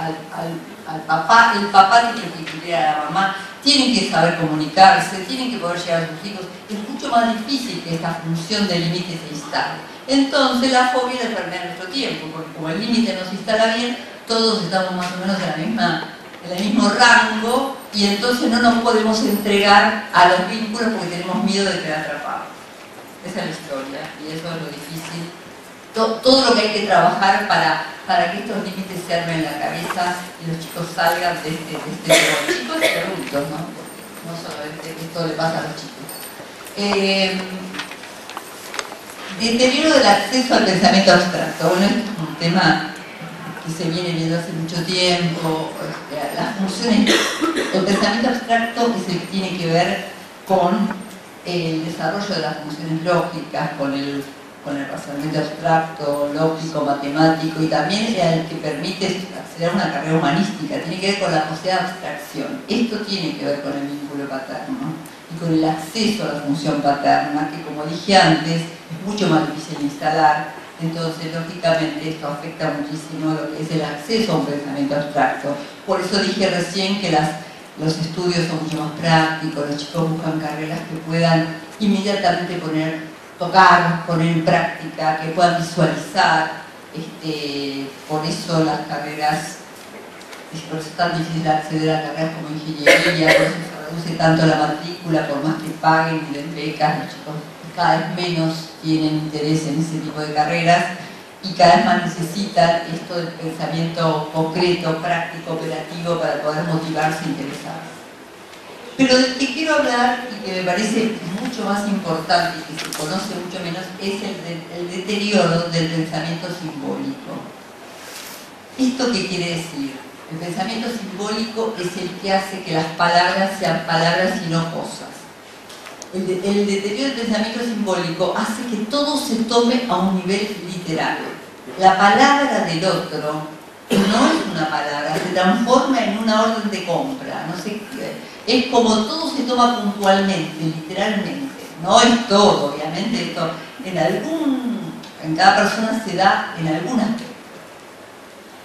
Speaker 2: al papá, el papá tiene que incluir a la mamá, tienen que saber comunicarse, tienen que poder llegar a sus hijos. Es mucho más difícil que esta función de límite se instale. Entonces la fobia es la enfermedad de nuestro tiempo, porque como el límite no se instala bien, todos estamos más o menos en el mismo rango, y entonces no nos podemos entregar a los vínculos porque tenemos miedo de quedar atrapados. Esa es la historia, y eso es lo difícil. Todo lo que hay que trabajar para que estos límites se armen en la cabeza y los chicos salgan de este chicos y adultos, ¿no? Porque no solamente esto le pasa a los chicos. Deterioro del acceso al pensamiento abstracto. Bueno, esto es un tema que se viene viendo hace mucho tiempo. Las funciones, el pensamiento abstracto es el que tiene que ver con el desarrollo de las funciones lógicas, con el razonamiento abstracto, lógico, matemático, y también es el que permite acceder a una carrera humanística. Tiene que ver con la posibilidad de abstracción. Esto tiene que ver con el vínculo paterno y con el acceso a la función paterna, que, como dije antes, es mucho más difícil de instalar. Entonces, lógicamente, esto afecta muchísimo lo que es el acceso a un pensamiento abstracto. Por eso dije recién que los estudios son mucho más prácticos, los chicos buscan carreras que puedan inmediatamente tocar, poner en práctica, que puedan visualizar. Por eso las carreras, por eso es tan difícil acceder a carreras como ingeniería, por eso se reduce tanto la matrícula, por más que paguen y den becas, los chicos cada vez menos tienen interés en ese tipo de carreras y cada vez más necesitan esto del pensamiento concreto, práctico, operativo, para poder motivarse e interesarse. Pero del que quiero hablar, y que me parece mucho más importante y que se conoce mucho menos, es el deterioro del pensamiento simbólico. ¿Esto qué quiere decir? El pensamiento simbólico es el que hace que las palabras sean palabras y no cosas. El deterioro del pensamiento simbólico hace que todo se tome a un nivel literal. La palabra del otro no es una palabra, se transforma en una orden de compra. No sé, es como todo se toma puntualmente, literalmente. No es todo, obviamente, esto en cada persona se da en algún aspecto.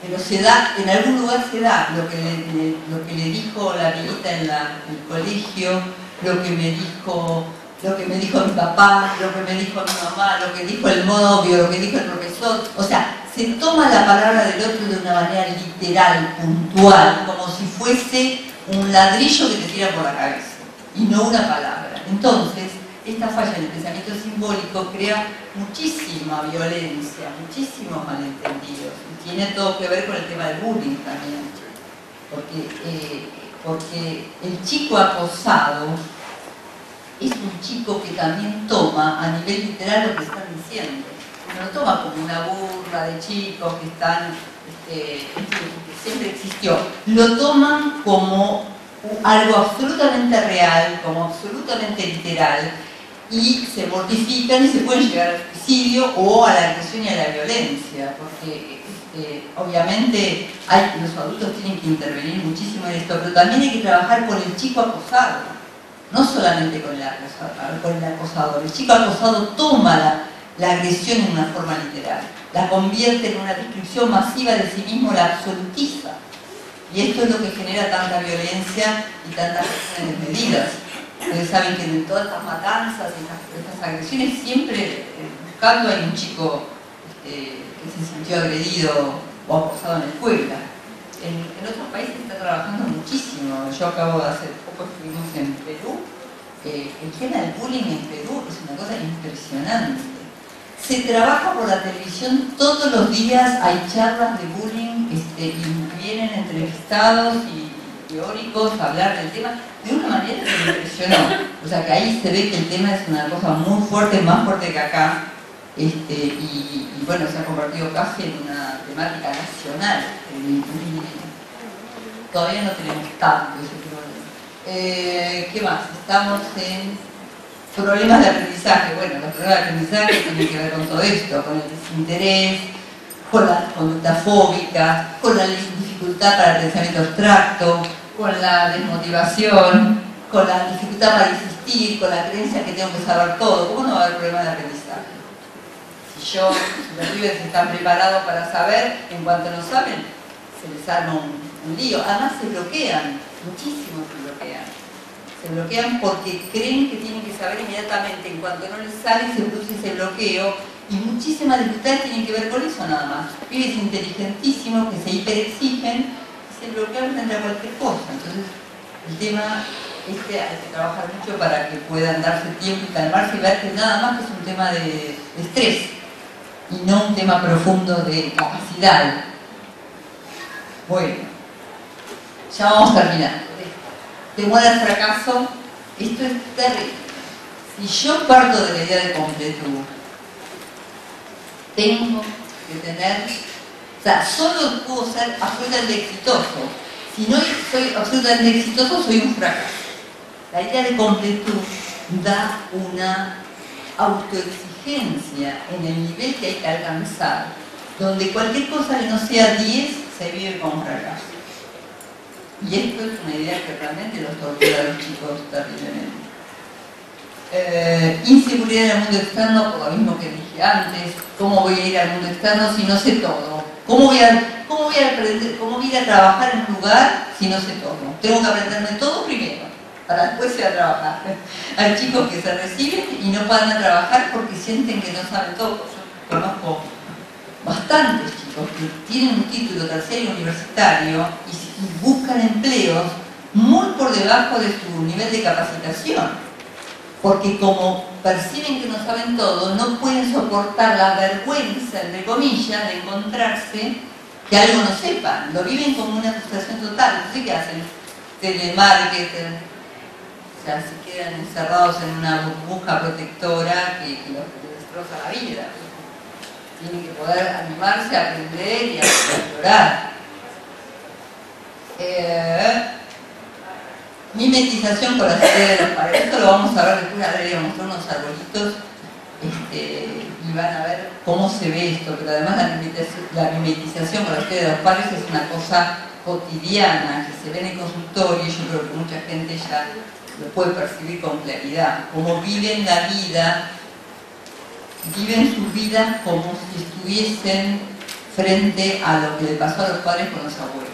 Speaker 2: Pero se da, en algún lugar se da lo que le dijo la amiguita en el colegio, lo que me dijo mi papá, lo que me dijo mi mamá, lo que dijo el novio, lo que dijo el profesor. O sea, se toma la palabra del otro de una manera literal, puntual, como si fuese un ladrillo que te tira por la cabeza, y no una palabra. Entonces, esta falla en el pensamiento simbólico crea muchísima violencia, muchísimos malentendidos, y tiene todo que ver con el tema del bullying también, porque el chico acosado es un chico que también toma a nivel literal lo que están diciendo. No lo toma como una burla de chicos que están, que siempre existió. Lo toman como algo absolutamente real, como absolutamente literal, y se mortifican y se pueden llegar al suicidio o a la agresión y a la violencia, porque obviamente los adultos tienen que intervenir muchísimo en esto, pero también hay que trabajar con el chico acosado, no solamente con el acosador. El chico acosado toma la agresión en una forma literal, la convierte en una descripción masiva de sí mismo, la absolutiza. Y esto es lo que genera tanta violencia y tantas acciones desmedidas. Ustedes saben que en todas estas matanzas y estas agresiones siempre buscando hay un chico que se sintió agredido o acosado en la escuela. En otros países se está trabajando muchísimo. Yo acabo de hace poco, estuvimos en Perú. El tema del bullying en Perú es una cosa impresionante. Se trabaja por la televisión todos los días, hay charlas de bullying y vienen entrevistados y teóricos a hablar del tema de una manera que me impresionó. O sea que ahí se ve que el tema es una cosa muy fuerte, más fuerte que acá. Y bueno, se ha convertido casi en una temática nacional. Todavía no tenemos tanto ese problema. ¿Qué más? Estamos en problemas de aprendizaje. Bueno, los problemas de aprendizaje tienen que ver con todo esto, con el desinterés, con las conductas fóbicas, con la dificultad para el pensamiento abstracto, con la desmotivación, con la dificultad para insistir, con la creencia que tengo que saber todo. ¿Cómo no va a haber problemas de aprendizaje? Si los pibes están preparados para saber, en cuanto no saben, se les arma un lío. Además se bloquean, muchísimo se bloquean. Se bloquean porque creen que tienen que saber inmediatamente. En cuanto no les sale, se produce ese bloqueo. Y muchísimas dificultades tienen que ver con eso nada más. Pibes inteligentísimos que se hiperexigen y se bloquean frente a cualquier cosa. Entonces, el tema hay que trabajar mucho para que puedan darse tiempo y calmarse y ver que nada más que es un tema de estrés y no un tema profundo de capacidad. Bueno, ya vamos terminando. Temor al fracaso, esto es terrible. Si yo parto de la idea de completud, tengo que tener, o sea, solo puedo ser absolutamente exitoso. Si no soy absolutamente exitoso, soy un fracaso. La idea de completud da una autoexigencia en el nivel que hay que alcanzar, donde cualquier cosa que no sea 10 se vive como fracaso. Y esto es una idea que realmente los tortura a los chicos terriblemente. Inseguridad en el mundo externo, por lo mismo que dije antes. ¿Cómo voy a ir al mundo externo si no sé todo? ¿Cómo voy a ir a trabajar en un lugar si no sé todo? Tengo que aprenderme todo primero, para después ir a trabajar. Hay chicos que se reciben y no van a trabajar porque sienten que no saben todo. Yo conozco bastantes chicos que tienen un título terciario universitario y buscan empleos muy por debajo de su nivel de capacitación. Porque como perciben que no saben todo, no pueden soportar la vergüenza, entre comillas, de encontrarse que algo no sepan. Lo viven como una frustración total. Entonces, ¿qué hacen? Telemarketing. O sea, se quedan encerrados en una burbuja protectora que los destroza la vida. Tienen que poder animarse a aprender y a explorar. Mimetización con las ideas de los padres. Esto lo vamos a ver después. Ahora les voy a mostrar unos arbolitos y van a ver cómo se ve esto. Pero además la mimetización con las ideas de los padres es una cosa cotidiana que se ve en el consultorio y yo creo que mucha gente ya lo puede percibir con claridad. Cómo viven la vida, viven sus vidas como si estuviesen frente a lo que le pasó a los padres con los abuelos.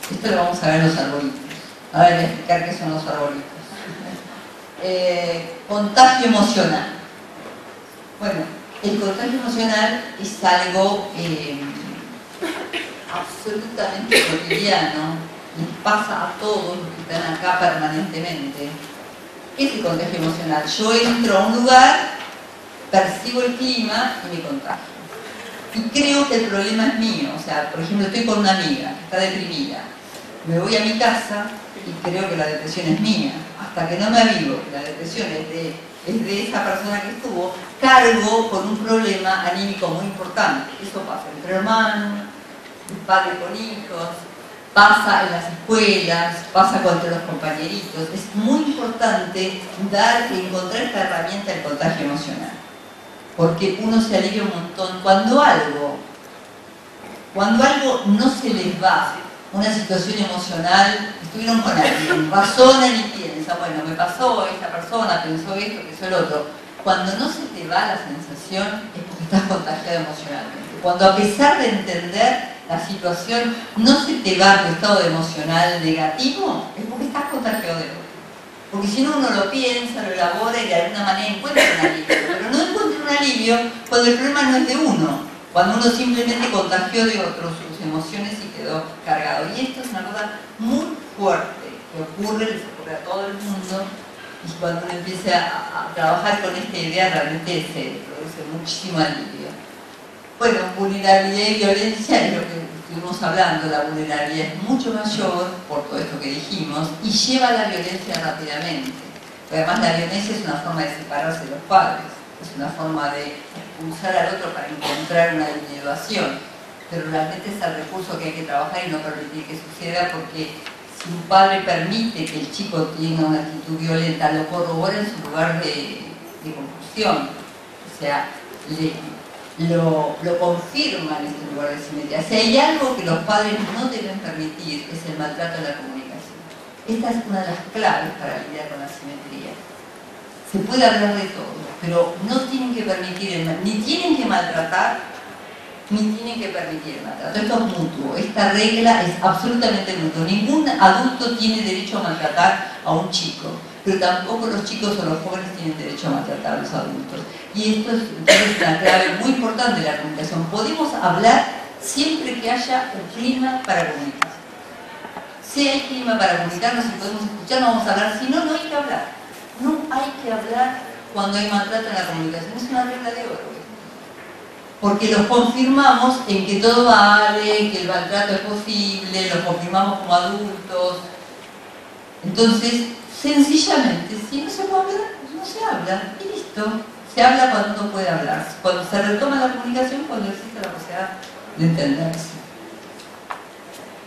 Speaker 2: Esto lo vamos a ver en los arbolitos. Ahora les voy a explicar qué son los arbolitos. Contagio emocional. Bueno, el contagio emocional es algo absolutamente cotidiano, les pasa a todos los que están acá permanentemente. ¿Qué es el contagio emocional? Yo entro a un lugar, percibo el clima y me contagio. Y creo que el problema es mío. O sea, por ejemplo, estoy con una amiga que está deprimida. Me voy a mi casa y creo que la depresión es mía. Hasta que no me avivo que la depresión es de esa persona que estuvo, cargo con un problema anímico muy importante. Eso pasa entre hermanos, padres con hijos, pasa en las escuelas, pasa entre los compañeritos. Es muy importante encontrar esta herramienta del contagio emocional, porque uno se alivia un montón cuando algo no se les va, una situación emocional, estuvieron con alguien, razonan y piensan, bueno, me pasó, esta persona pensó esto, pensó el otro. Cuando no se te va la sensación es porque estás contagiado emocionalmente. Cuando a pesar de entender la situación no se te va tu estado emocional negativo, es porque estás contagiado de otro. Porque si no, uno lo piensa, lo elabora y de alguna manera encuentra un alivio. Pero no encuentra un alivio cuando el problema no es de uno, cuando uno simplemente contagió de otros sus emociones y quedó cargado. Y esto es una cosa muy fuerte que ocurre, les ocurre a todo el mundo, y cuando uno empieza a trabajar con esta idea realmente se produce muchísimo alivio. Bueno, vulnerabilidad y violencia es lo que estuvimos hablando. La vulnerabilidad es mucho mayor por todo esto que dijimos y lleva a la violencia rápidamente. Además, la violencia es una forma de separarse de los padres, es una forma de expulsar al otro para encontrar una individuación, pero realmente es el recurso que hay que trabajar y no permitir que suceda, porque si un padre permite que el chico tenga una actitud violenta, lo corrobora en su lugar de confusión, o sea, lo confirma en este lugar de simetría. Si hay algo que los padres no deben permitir, es el maltrato en la comunicación. Esta es una de las claves para lidiar con la simetría. Se puede hablar de todo, pero no tienen que permitir ni tienen que maltratar, ni tienen que permitir el maltrato. Esto es mutuo. Esta regla es absolutamente mutua. Ningún adulto tiene derecho a maltratar a un chico, pero tampoco los chicos o los jóvenes tienen derecho a maltratar a los adultos. Y esto es una clave muy importante de la comunicación. Podemos hablar siempre que haya un clima para comunicar. Si hay clima para comunicarnos y podemos escuchar, no vamos a hablar. Si no, no hay que hablar. No hay que hablar cuando hay maltrato en la comunicación. Es una regla de oro. Porque los confirmamos en que todo vale, que el maltrato es posible, los confirmamos como adultos. Entonces, sencillamente, si no se puede hablar, no se habla. Y listo. Se habla cuando uno puede hablar. Cuando se retoma la comunicación, cuando existe la posibilidad de entenderse.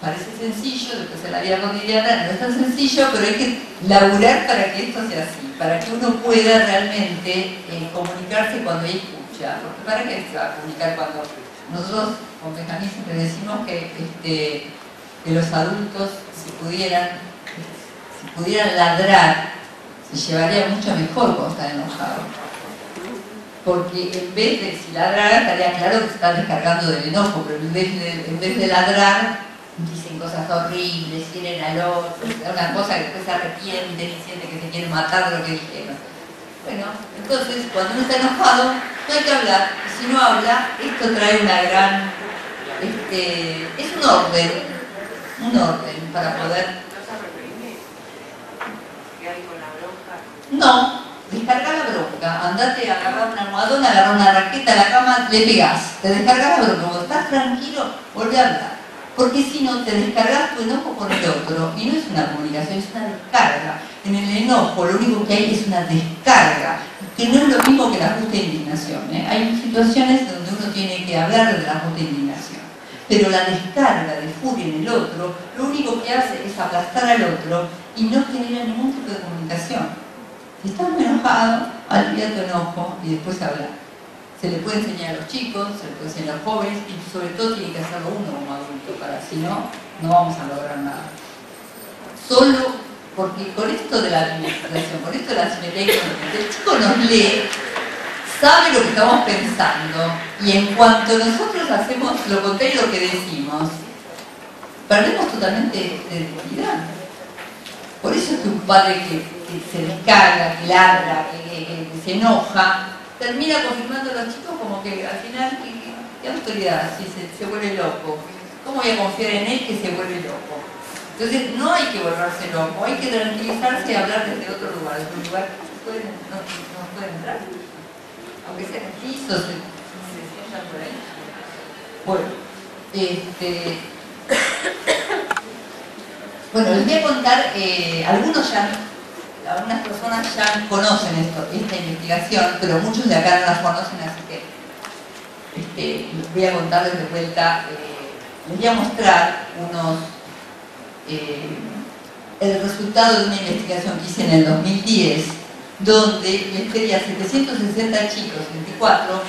Speaker 2: Parece sencillo, después en la vida cotidiana no es tan sencillo, pero hay que laburar para que esto sea así, para que uno pueda realmente comunicarse cuando hay escucha. Porque ¿para qué se va a comunicar cuando nosotros con Benjamín siempre decimos que los adultos, si pudieran ladrar, se llevaría mucho mejor cuando están enojados? Porque en vez de, si ladrar, estaría claro que se están descargando del enojo, pero en vez de ladrar, dicen cosas horribles, hieren al otro, una cosa que después se arrepienten y sienten que se quieren matar de lo que dijeron. Bueno, entonces, cuando uno está enojado, no hay que hablar. Y si no habla, esto trae una gran... es un orden para poder... No, descargar la bronca. Andate a agarrar una almohadona, agarrar una raqueta a la cama, le pegás. Te descargas la bronca. Cuando estás tranquilo, volvé a hablar. Porque si no, te descargas tu enojo con el otro. Y no es una comunicación, es una descarga. En el enojo lo único que hay es una descarga, que no es lo mismo que la justa indignación. Hay situaciones donde uno tiene que hablar de la justa indignación. Pero la descarga de furia en el otro, lo único que hace es aplastar al otro y no genera ningún tipo de comunicación. Si estás muy enojado, alivia tu enojo y después hablar. Se le puede enseñar a los chicos, se le puede enseñar a los jóvenes y sobre todo tiene que hacerlo uno como adulto, para si no, no vamos a lograr nada. Solo porque con esto de la administración, con esto de la simetría, el chico nos lee, sabe lo que estamos pensando y en cuanto nosotros hacemos lo contrario a lo que decimos, perdemos totalmente de identidad. Por eso es que un padre que se descarga, que ladra, que se enoja, termina confirmando a los chicos como que al final, ¿qué autoridad si se vuelve loco? ¿Cómo voy a confiar en él que se vuelve loco? Entonces no hay que volverse loco, hay que tranquilizarse y hablar desde otro lugar, desde un lugar que no pueden entrar, aunque sean hechizos, se sientan por ahí. Bueno, bueno, les voy a contar, algunas personas ya conocen esta investigación, pero muchos de acá no las conocen, así que les voy a contarles de vuelta, les voy a mostrar unos el resultado de una investigación que hice en el 2010, donde les pedí a 760 chicos, 24,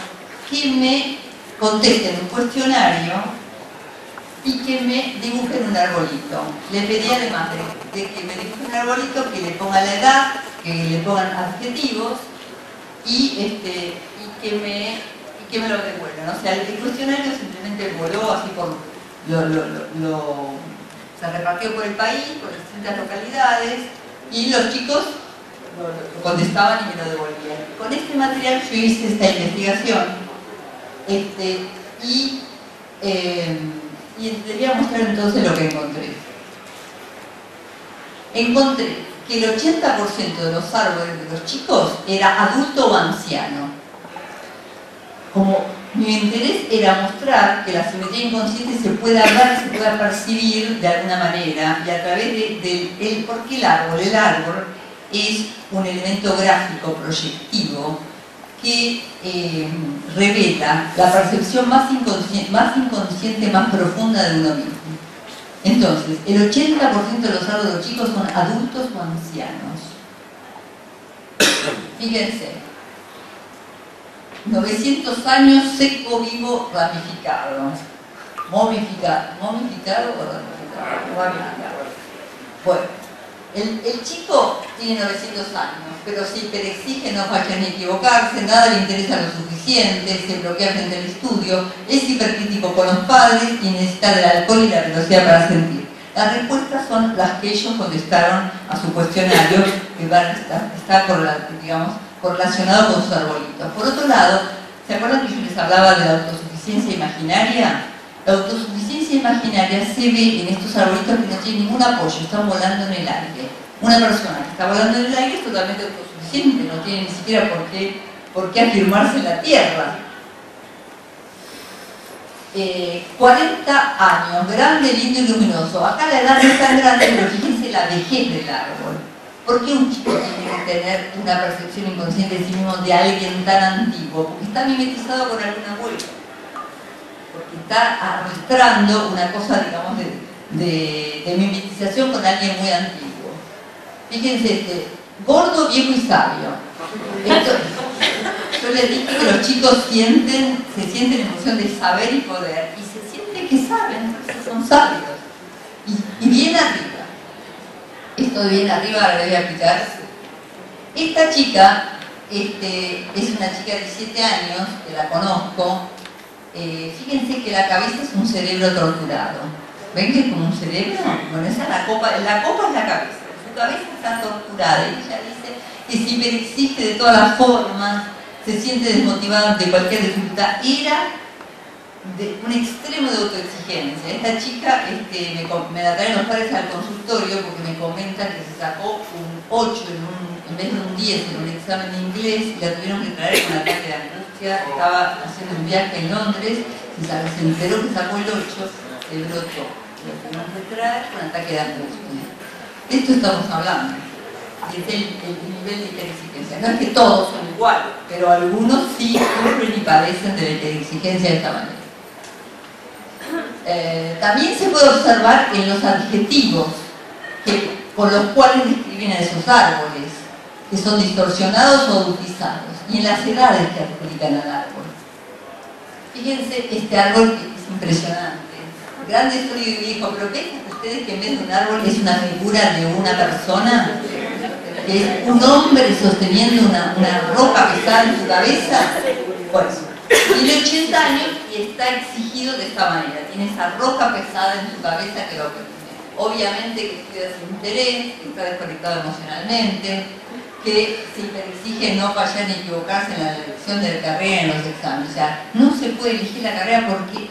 Speaker 2: que me contesten un cuestionario y que me dibujen un arbolito. Le pedí además de que me dibujen un arbolito, que le pongan la edad, que le pongan adjetivos y que me lo devuelvan. O sea, el cuestionario simplemente voló así por se repartió por el país, por distintas localidades, y los chicos lo contestaban y me lo devolvían. Con este material yo hice esta investigación y les voy a mostrar entonces lo que encontré. Encontré que el 80% de los árboles de los chicos era adulto o anciano. Como mi interés era mostrar que la simetría inconsciente se puede hablar, se puede percibir de alguna manera, y a través de porque el árbol es un elemento gráfico proyectivo que revela la percepción más inconsciente, más profunda de uno mismo. Entonces, el 80% de los árboles de los chicos son adultos o ancianos. Fíjense. 900 años, seco, vivo, ramificado. Momificado o ramificado. Bueno, el chico tiene 900 años, pero se hiperexige, no falla ni equivocarse, nada le interesa lo suficiente, se bloquea frente al estudio, es hipercrítico con los padres y necesita del alcohol y la velocidad para sentir. Las respuestas son las que ellos contestaron a su cuestionario, que está correlacionado con sus arbolitos. Por otro lado, ¿se acuerdan que yo les hablaba de la autosuficiencia imaginaria? La autosuficiencia imaginaria se ve en estos arbolitos que no tienen ningún apoyo, están volando en el aire. Una persona que está volando en el aire es totalmente autosuficiente, no tiene ni siquiera por qué afirmarse en la tierra. 40 años, grande, lindo y luminoso. Acá la edad no es tan grande, pero fíjense la vejez del árbol. ¿Por qué un chico tiene que tener una percepción inconsciente de sí mismo de alguien tan antiguo? Porque está mimetizado con algún abuelo. Porque está arrastrando una cosa, digamos, de mimetización con alguien muy antiguo. Fíjense, gordo, viejo y sabio. Yo les dije que los chicos se sienten en función de saber y poder, y se sienten que saben, entonces son sabios. Y bien arriba. Esto de bien arriba ahora le voy a aplicar. Esta chica es una chica de 7 años, que la conozco. Fíjense que la cabeza es un cerebro torturado. ¿Ven que es como un cerebro? Bueno, esa es la copa es la cabeza. Su cabeza está torturada y ella dice que se hiperexige de todas las formas, se siente desmotivada ante cualquier dificultad. Era de un extremo de autoexigencia. Esta chica me la traen los padres al consultorio porque me comentan que se sacó un 8 en vez de un 10 en un examen de inglés y la tuvieron que traer con ataque de angustia. Estaba haciendo un viaje en Londres, se enteró que sacó el 8, se brotó. Lo tuvieron que traer con ataque de angustia. De esto estamos hablando. Es el nivel de hiperexigencia. No es que todos son iguales, pero algunos sí sufren y padecen de la hiperexigencia de esta manera. También se puede observar en los adjetivos con los cuales describen a esos árboles, que son distorsionados o adultizados, y en las edades que adjudican al árbol. Fíjense este árbol que es impresionante. Grande, sólido y viejo, pero ¿ven ustedes que en vez de un árbol es una figura de una persona? Es un hombre sosteniendo una roca pesada en su cabeza. Pues, tiene 80 años y está exigido de esta manera. Tiene esa roca pesada en su cabeza que lo oprime. Obviamente que estudia sin interés, que está desconectado emocionalmente, que se hiperexige no fallar ni equivocarse en la elección de la carrera en los exámenes. O sea, no se puede elegir la carrera porque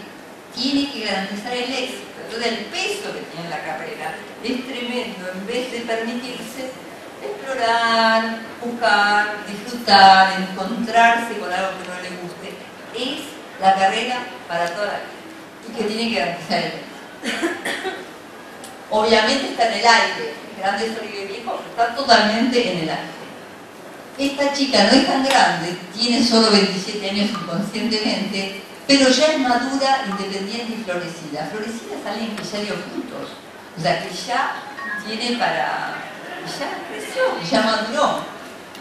Speaker 2: tiene que garantizar el éxito. Entonces el peso que tiene la carrera es tremendo. En vez de permitirse explorar, buscar, disfrutar, encontrarse con algo que no le guste, es la carrera para toda la vida y que tiene que garantizar el éxito. Obviamente está en el aire, grande, sólido y viejo, está totalmente en el aire. Esta chica no es tan grande, tiene solo 27 años inconscientemente, pero ya es madura, independiente y florecida. Florecida es alguien que ya dio frutos. O sea que ya tiene para... ya creció, ya maduró.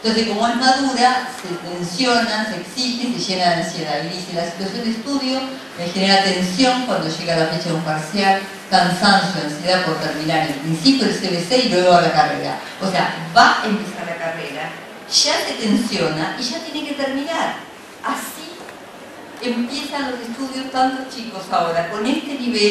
Speaker 2: Entonces como es madura, se tensiona, se exige, se llena de ansiedad. Y dice, la situación de estudio me genera tensión cuando llega la fecha de un parcial, cansancio, ansiedad por terminar en principio el CBC y luego a la carrera. O sea, va a empezar la carrera, ya se tensiona y ya tiene que terminar. Así empiezan los estudios tantos chicos ahora, con este nivel.